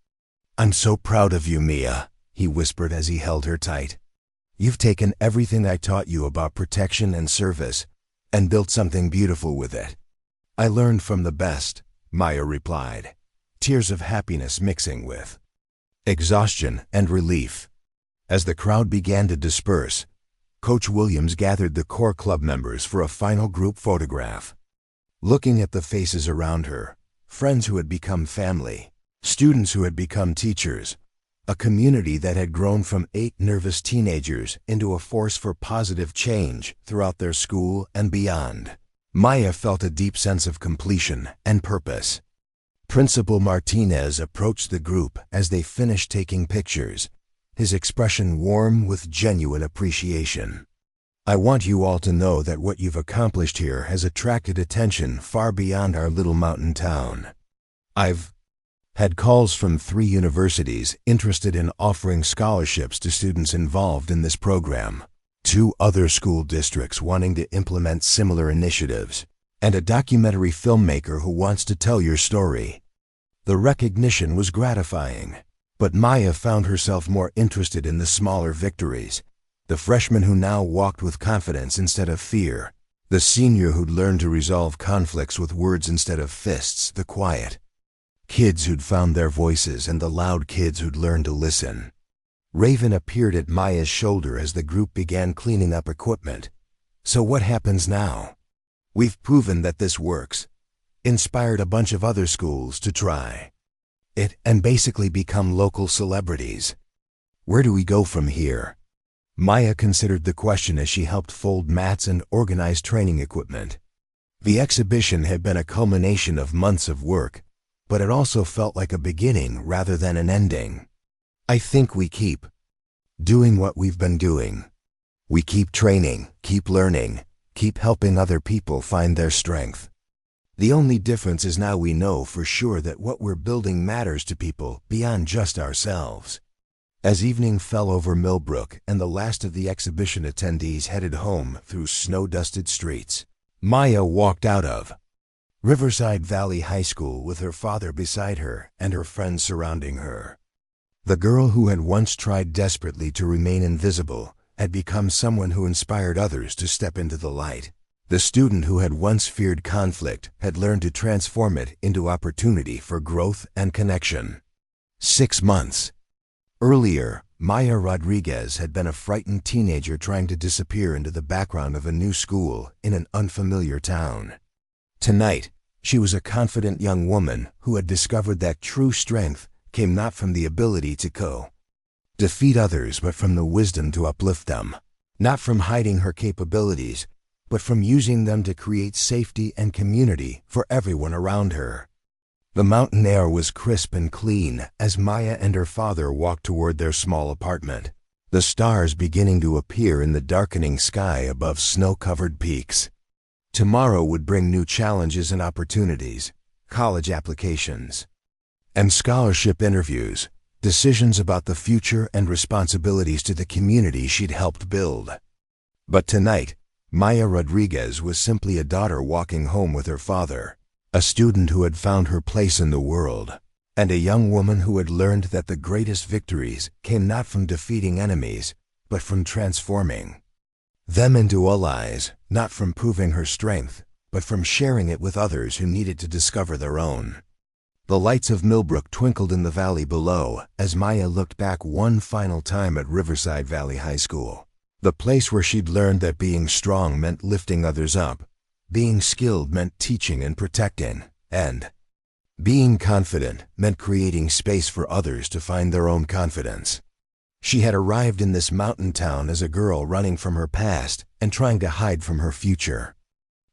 "I'm so proud of you, Mia," he whispered as he held her tight. "You've taken everything I taught you about protection and service and built something beautiful with it." "I learned from the best," Maya replied, tears of happiness mixing with exhaustion and relief. As the crowd began to disperse, Coach Williams gathered the core club members for a final group photograph. Looking at the faces around her, friends who had become family, students who had become teachers, a community that had grown from 8 nervous teenagers into a force for positive change throughout their school and beyond, Maya felt a deep sense of completion and purpose. Principal Martinez approached the group as they finished taking pictures, his expression warm with genuine appreciation. "I want you all to know that what you've accomplished here has attracted attention far beyond our little mountain town. I've had calls from 3 universities interested in offering scholarships to students involved in this program, 2 other school districts wanting to implement similar initiatives, and a documentary filmmaker who wants to tell your story." The recognition was gratifying, but Maya found herself more interested in the smaller victories, the freshman who now walked with confidence instead of fear, the senior who'd learned to resolve conflicts with words instead of fists, the quiet kids who'd found their voices, and the loud kids who'd learned to listen. Raven appeared at Maya's shoulder as the group began cleaning up equipment. "So what happens now?" "We've proven that this works. Inspired a bunch of other schools to try it and basically become local celebrities. Where do we go from here?" Maya considered the question as she helped fold mats and organize training equipment. The exhibition had been a culmination of months of work, but it also felt like a beginning rather than an ending. "I think we keep doing what we've been doing. We keep training, keep learning, keep helping other people find their strength. The only difference is now we know for sure that what we're building matters to people beyond just ourselves." As evening fell over Millbrook and the last of the exhibition attendees headed home through snow-dusted streets, Maya walked out of Riverside Valley High School with her father beside her and her friends surrounding her. The girl who had once tried desperately to remain invisible had become someone who inspired others to step into the light. The student who had once feared conflict had learned to transform it into opportunity for growth and connection. 6 months earlier, Maya Rodriguez had been a frightened teenager trying to disappear into the background of a new school in an unfamiliar town. Tonight, she was a confident young woman who had discovered that true strength came not from the ability to defeat others but from the wisdom to uplift them, not from hiding her capabilities, but from using them to create safety and community for everyone around her. The mountain air was crisp and clean as Maya and her father walked toward their small apartment, the stars beginning to appear in the darkening sky above snow-covered peaks. Tomorrow would bring new challenges and opportunities, college applications, and scholarship interviews, decisions about the future and responsibilities to the community she'd helped build. But tonight, Maya Rodriguez was simply a daughter walking home with her father, a student who had found her place in the world, and a young woman who had learned that the greatest victories came not from defeating enemies, but from transforming them into allies, not from proving her strength, but from sharing it with others who needed to discover their own. The lights of Millbrook twinkled in the valley below as Maya looked back one final time at Riverside Valley High School, the place where she'd learned that being strong meant lifting others up, being skilled meant teaching and protecting, and being confident meant creating space for others to find their own confidence. She had arrived in this mountain town as a girl running from her past and trying to hide from her future.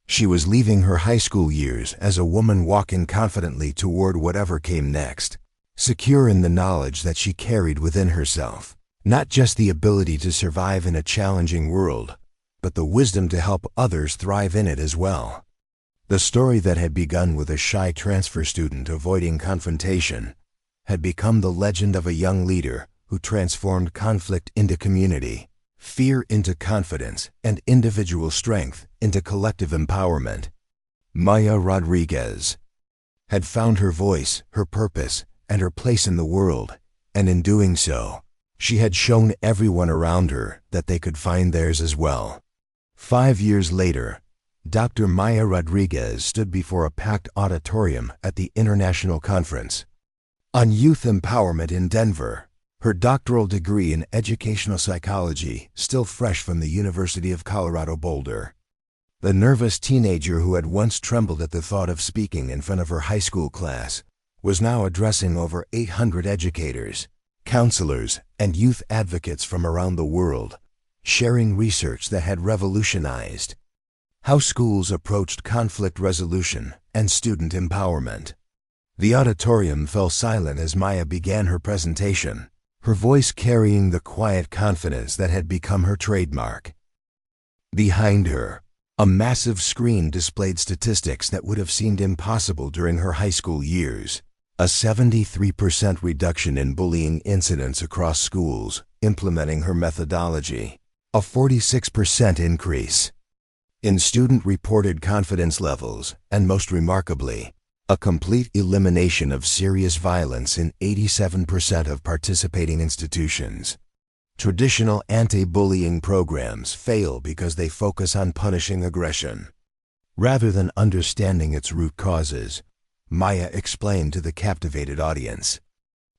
She was leaving her high school years as a woman walking confidently toward whatever came next, secure in the knowledge that she carried within herself not just the ability to survive in a challenging world, but the wisdom to help others thrive in it as well. The story that had begun with a shy transfer student avoiding confrontation had become the legend of a young leader who transformed conflict into community, fear into confidence, and individual strength into collective empowerment. Maya Rodriguez had found her voice, her purpose, and her place in the world, and in doing so, she had shown everyone around her that they could find theirs as well. 5 years later, Dr. Maya Rodriguez stood before a packed auditorium at the International Conference on Youth Empowerment in Denver, her doctoral degree in educational psychology still fresh from the University of Colorado Boulder. The nervous teenager who had once trembled at the thought of speaking in front of her high school class was now addressing over 800 educators, counselors, and youth advocates from around the world, sharing research that had revolutionized how schools approached conflict resolution and student empowerment. The auditorium fell silent as Maya began her presentation, her voice carrying the quiet confidence that had become her trademark. Behind her, a massive screen displayed statistics that would have seemed impossible during her high school years. A 73% reduction in bullying incidents across schools, implementing her methodology. A 46% increase in student-reported confidence levels, and most remarkably, a complete elimination of serious violence in 87% of participating institutions. Traditional anti-bullying programs fail because they focus on punishing aggression, rather than understanding its root causes. Maya explained to the captivated audience.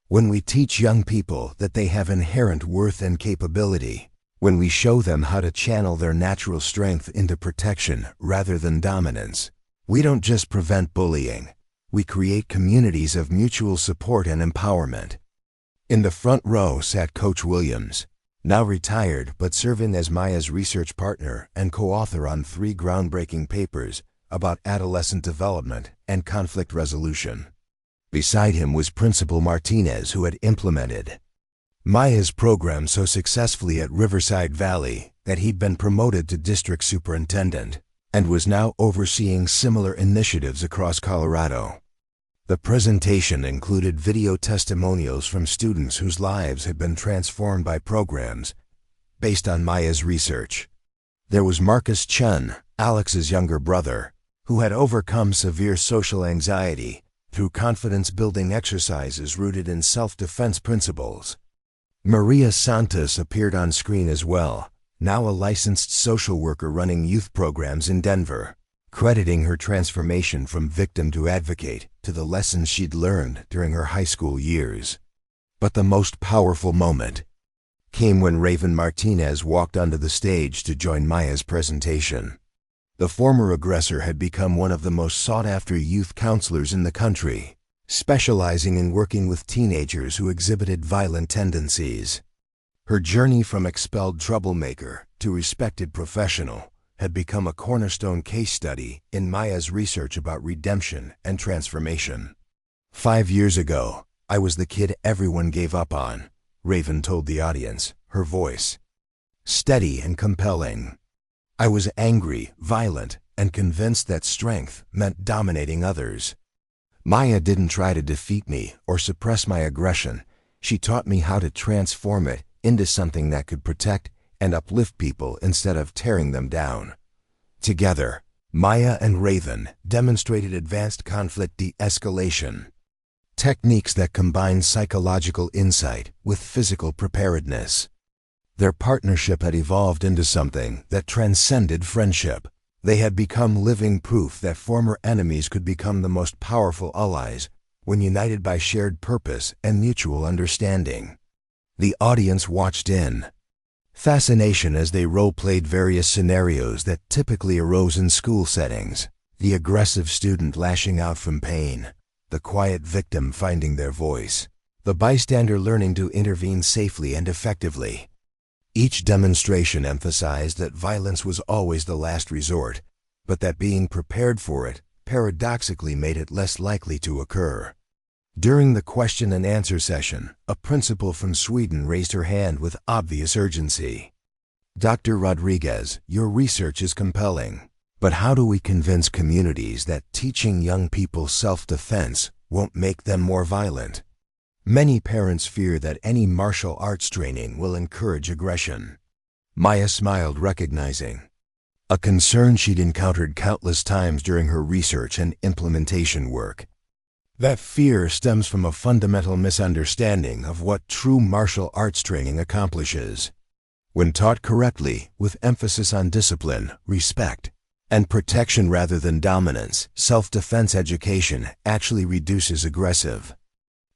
When we teach young people that they have inherent worth and capability, when we show them how to channel their natural strength into protection rather than dominance, we don't just prevent bullying, we create communities of mutual support and empowerment. In the front row sat Coach Williams, now retired but serving as Maya's research partner and co-author on 3 groundbreaking papers about adolescent development and conflict resolution. Beside him was Principal Martinez, who had implemented Maya's program so successfully at Riverside Valley that he'd been promoted to district superintendent and was now overseeing similar initiatives across Colorado. The presentation included video testimonials from students whose lives had been transformed by programs based on Maya's research. There was Marcus Chun, Alex's younger brother, who had overcome severe social anxiety through confidence-building exercises rooted in self-defense principles. Maria Santos appeared on screen as well, now a licensed social worker running youth programs in Denver, crediting her transformation from victim to advocate to the lessons she'd learned during her high school years. But the most powerful moment came when Raven Martinez walked onto the stage to join Maya's presentation. The former aggressor had become one of the most sought-after youth counselors in the country, specializing in working with teenagers who exhibited violent tendencies. Her journey from expelled troublemaker to respected professional had become a cornerstone case study in Maya's research about redemption and transformation. 5 years ago, I was the kid everyone gave up on, Raven told the audience, her voice steady and compelling. I was angry, violent, and convinced that strength meant dominating others. Maya didn't try to defeat me or suppress my aggression. She taught me how to transform it into something that could protect and uplift people instead of tearing them down. Together, Maya and Raven demonstrated advanced conflict de-escalation, techniques that combine psychological insight with physical preparedness. Their partnership had evolved into something that transcended friendship. They had become living proof that former enemies could become the most powerful allies when united by shared purpose and mutual understanding. The audience watched in fascination as they role-played various scenarios that typically arose in school settings. The aggressive student lashing out from pain, the quiet victim finding their voice, the bystander learning to intervene safely and effectively. Each demonstration emphasized that violence was always the last resort, but that being prepared for it paradoxically made it less likely to occur. During the question and answer session, a principal from Sweden raised her hand with obvious urgency. "Dr. Rodriguez, your research is compelling, but how do we convince communities that teaching young people self-defense won't make them more violent? Many parents fear that any martial arts training will encourage aggression." Maya smiled, recognizing a concern she'd encountered countless times during her research and implementation work. That fear stems from a fundamental misunderstanding of what true martial arts training accomplishes. When taught correctly, with emphasis on discipline, respect, and protection rather than dominance, self-defense education actually reduces aggressive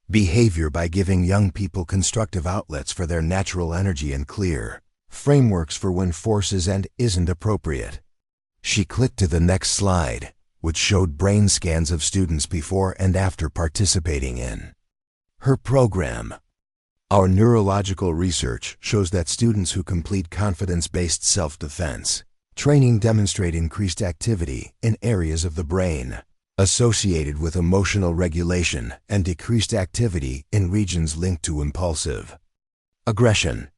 behavior by giving young people constructive outlets for their natural energy and clear frameworks for when force is and isn't appropriate. She clicked to the next slide, which showed brain scans of students before and after participating in her program. Our neurological research shows that students who complete confidence-based self-defense training demonstrate increased activity in areas of the brain associated with emotional regulation and decreased activity in regions linked to impulsive aggression.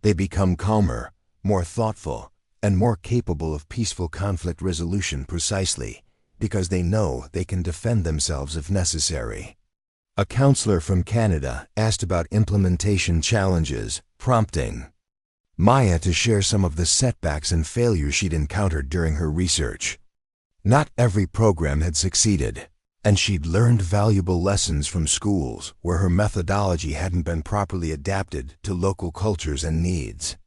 They become calmer, more thoughtful, and more capable of peaceful conflict resolution precisely because they know they can defend themselves if necessary. A counselor from Canada asked about implementation challenges, prompting Maya to share some of the setbacks and failures she'd encountered during her research. Not every program had succeeded, and she'd learned valuable lessons from schools where her methodology hadn't been properly adapted to local cultures and needs.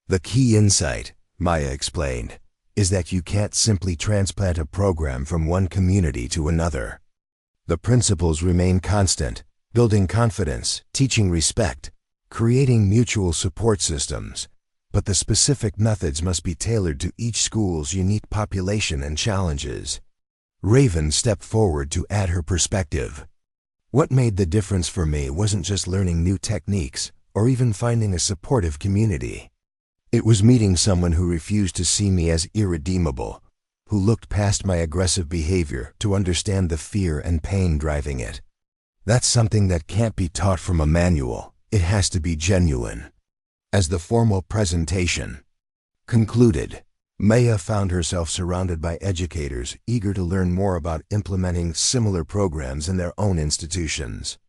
The key insight, Maya explained, is that you can't simply transplant a program from one community to another. The principles remain constant: building confidence, teaching respect, creating mutual support systems, but the specific methods must be tailored to each school's unique population and challenges. Raven stepped forward to add her perspective. "What made the difference for me wasn't just learning new techniques or even finding a supportive community. It was meeting someone who refused to see me as irredeemable, who looked past my aggressive behavior to understand the fear and pain driving it. That's something that can't be taught from a manual. It has to be genuine." As the formal presentation concluded, Maya found herself surrounded by educators eager to learn more about implementing similar programs in their own institutions.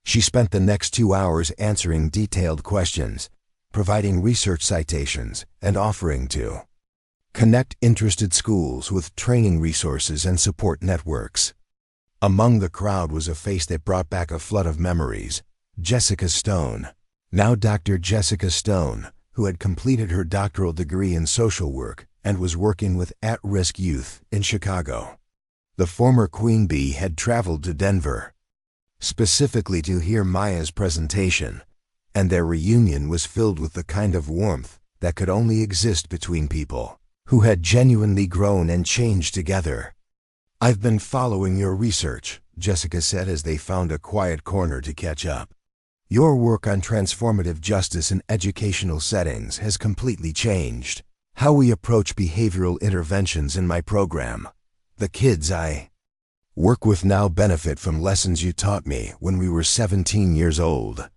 She spent the next 2 hours answering detailed questions, providing research citations, and offering to connect interested schools with training resources and support networks. Among the crowd was a face that brought back a flood of memories: Jessica Stone. Now Dr. Jessica Stone, who had completed her doctoral degree in social work and was working with at-risk youth in Chicago. The former Queen Bee had traveled to Denver specifically to hear Maya's presentation, and their reunion was filled with the kind of warmth that could only exist between people who had genuinely grown and changed together. "I've been following your research," Jessica said as they found a quiet corner to catch up. "Your work on transformative justice in educational settings has completely changed how we approach behavioral interventions in my program. The kids I work with now benefit from lessons you taught me when we were 17 years old."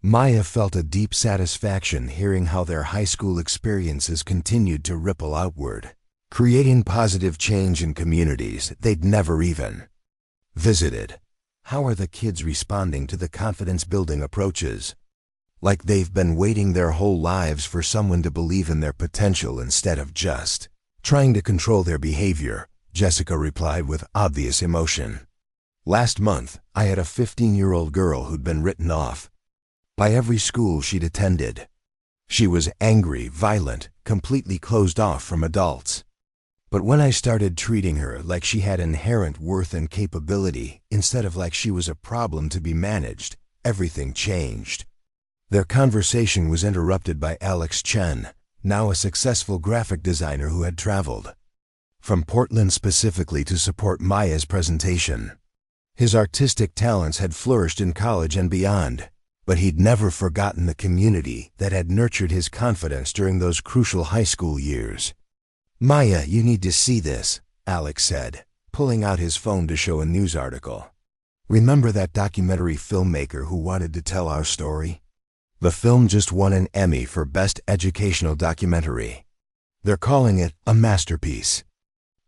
Maya felt a deep satisfaction hearing how their high school experiences continued to ripple outward, creating positive change in communities they'd never even visited. How are the kids responding to the confidence-building approaches? Like they've been waiting their whole lives for someone to believe in their potential instead of just trying to control their behavior, Jessica replied with obvious emotion. Last month, I had a 15-year-old girl who'd been written off by every school she'd attended. She was angry, violent, completely closed off from adults. But when I started treating her like she had inherent worth and capability, instead of like she was a problem to be managed, everything changed. Their conversation was interrupted by Alex Chen, now a successful graphic designer who had traveled from Portland specifically to support Maya's presentation. His artistic talents had flourished in college and beyond, but he'd never forgotten the community that had nurtured his confidence during those crucial high school years. "Maya, you need to see this," Alex said, pulling out his phone to show a news article. "Remember that documentary filmmaker who wanted to tell our story? The film just won an Emmy for Best Educational Documentary. They're calling it a masterpiece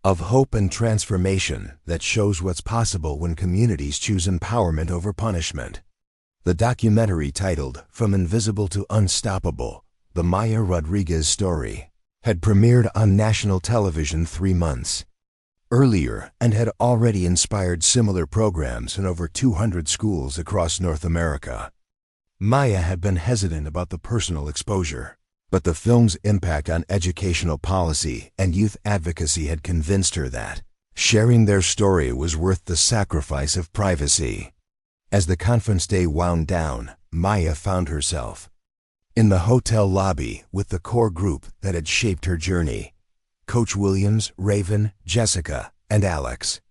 of hope and transformation that shows what's possible when communities choose empowerment over punishment." The documentary, titled From Invisible to Unstoppable, The Maya Rodriguez Story, had premiered on national television 3 months earlier and had already inspired similar programs in over 200 schools across North America. Maya had been hesitant about the personal exposure, but the film's impact on educational policy and youth advocacy had convinced her that sharing their story was worth the sacrifice of privacy. As the conference day wound down, Maya found herself in the hotel lobby with the core group that had shaped her journey: Coach Williams, Raven, Jessica, and Alex.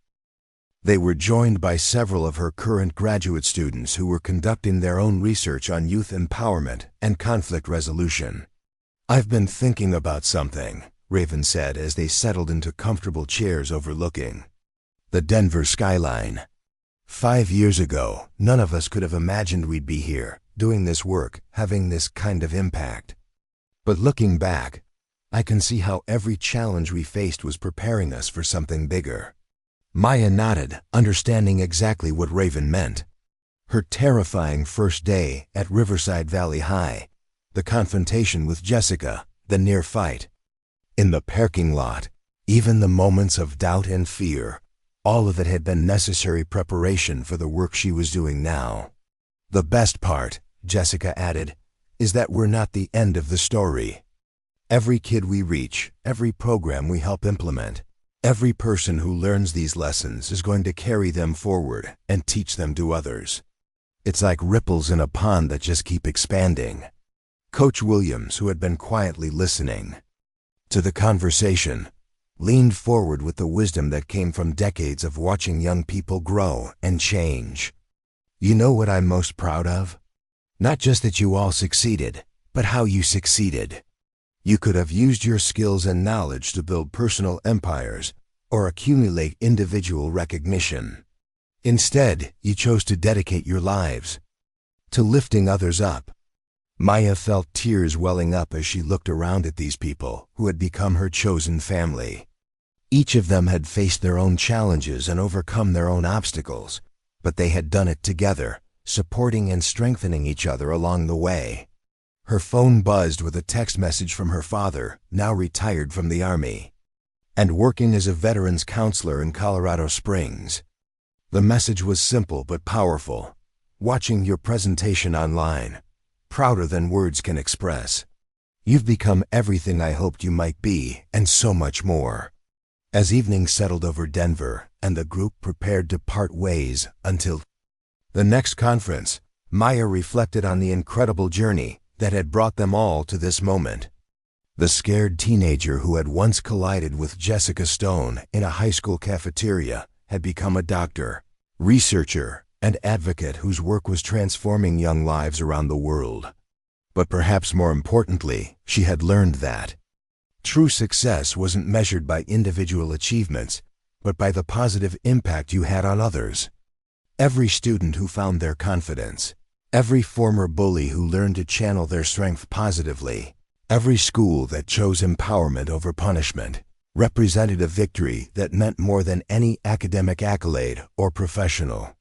They were joined by several of her current graduate students who were conducting their own research on youth empowerment and conflict resolution. "I've been thinking about something," Raven said as they settled into comfortable chairs overlooking the Denver skyline. "5 years ago, none of us could have imagined we'd be here, doing this work, having this kind of impact. But looking back, I can see how every challenge we faced was preparing us for something bigger." Maya nodded, understanding exactly what Raven meant. Her terrifying first day at Riverside Valley High, the confrontation with Jessica, the near fight in the parking lot, even the moments of doubt and fear, all of it had been necessary preparation for the work she was doing now. "The best part," Jessica added, "is that we're not the end of the story. Every kid we reach, every program we help implement, every person who learns these lessons is going to carry them forward and teach them to others. It's like ripples in a pond that just keep expanding." Coach Williams, who had been quietly listening to the conversation, leaned forward with the wisdom that came from decades of watching young people grow and change. "You know what I'm most proud of? Not just that you all succeeded, but how you succeeded. You could have used your skills and knowledge to build personal empires or accumulate individual recognition. Instead, you chose to dedicate your lives to lifting others up." Maya felt tears welling up as she looked around at these people who had become her chosen family. Each of them had faced their own challenges and overcome their own obstacles, but they had done it together, supporting and strengthening each other along the way. Her phone buzzed with a text message from her father, now retired from the Army and working as a veterans counselor in Colorado Springs. The message was simple but powerful. "Watching your presentation online. Prouder than words can express. You've become everything I hoped you might be, and so much more." As evening settled over Denver and the group prepared to part ways until the next conference, Maya reflected on the incredible journey that had brought them all to this moment. The scared teenager who had once collided with Jessica Stone in a high school cafeteria had become a doctor, researcher, and advocate whose work was transforming young lives around the world. But perhaps more importantly, she had learned that true success wasn't measured by individual achievements, but by the positive impact you had on others. Every student who found their confidence, every former bully who learned to channel their strength positively, every school that chose empowerment over punishment, represented a victory that meant more than any academic accolade or professional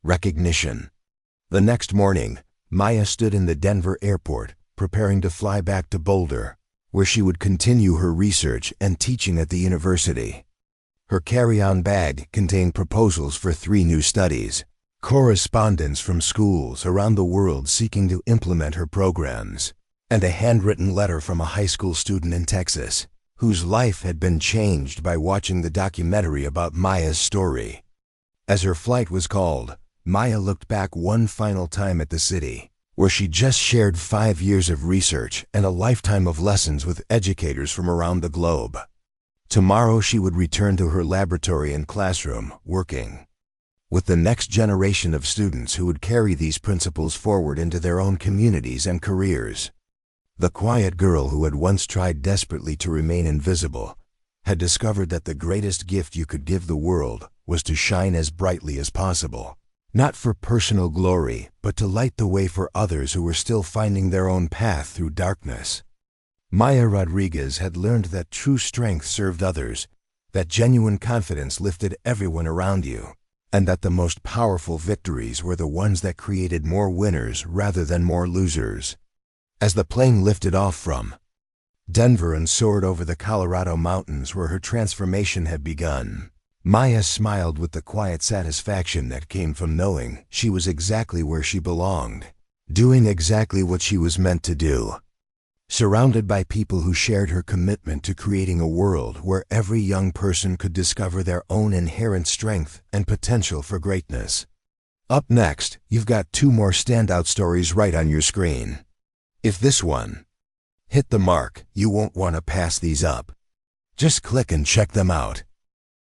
recognition. The next morning, Maya stood in the Denver airport, preparing to fly back to Boulder, where she would continue her research and teaching at the university. Her carry-on bag contained proposals for 3 new studies, correspondence from schools around the world seeking to implement her programs, and a handwritten letter from a high school student in Texas, whose life had been changed by watching the documentary about Maya's story. As her flight was called, Maya looked back one final time at the city, where she just shared 5 years of research and a lifetime of lessons with educators from around the globe. Tomorrow she would return to her laboratory and classroom, working with the next generation of students who would carry these principles forward into their own communities and careers. The quiet girl who had once tried desperately to remain invisible had discovered that the greatest gift you could give the world was to shine as brightly as possible, not for personal glory, but to light the way for others who were still finding their own path through darkness. Maya Rodriguez had learned that true strength served others, that genuine confidence lifted everyone around you, and that the most powerful victories were the ones that created more winners rather than more losers. As the plane lifted off from Denver and soared over the Colorado mountains where her transformation had begun, Maya smiled with the quiet satisfaction that came from knowing she was exactly where she belonged, doing exactly what she was meant to do. Surrounded by people who shared her commitment to creating a world where every young person could discover their own inherent strength and potential for greatness. Up next, you've got 2 more standout stories right on your screen. If this one hit the mark, you won't want to pass these up. Just click and check them out.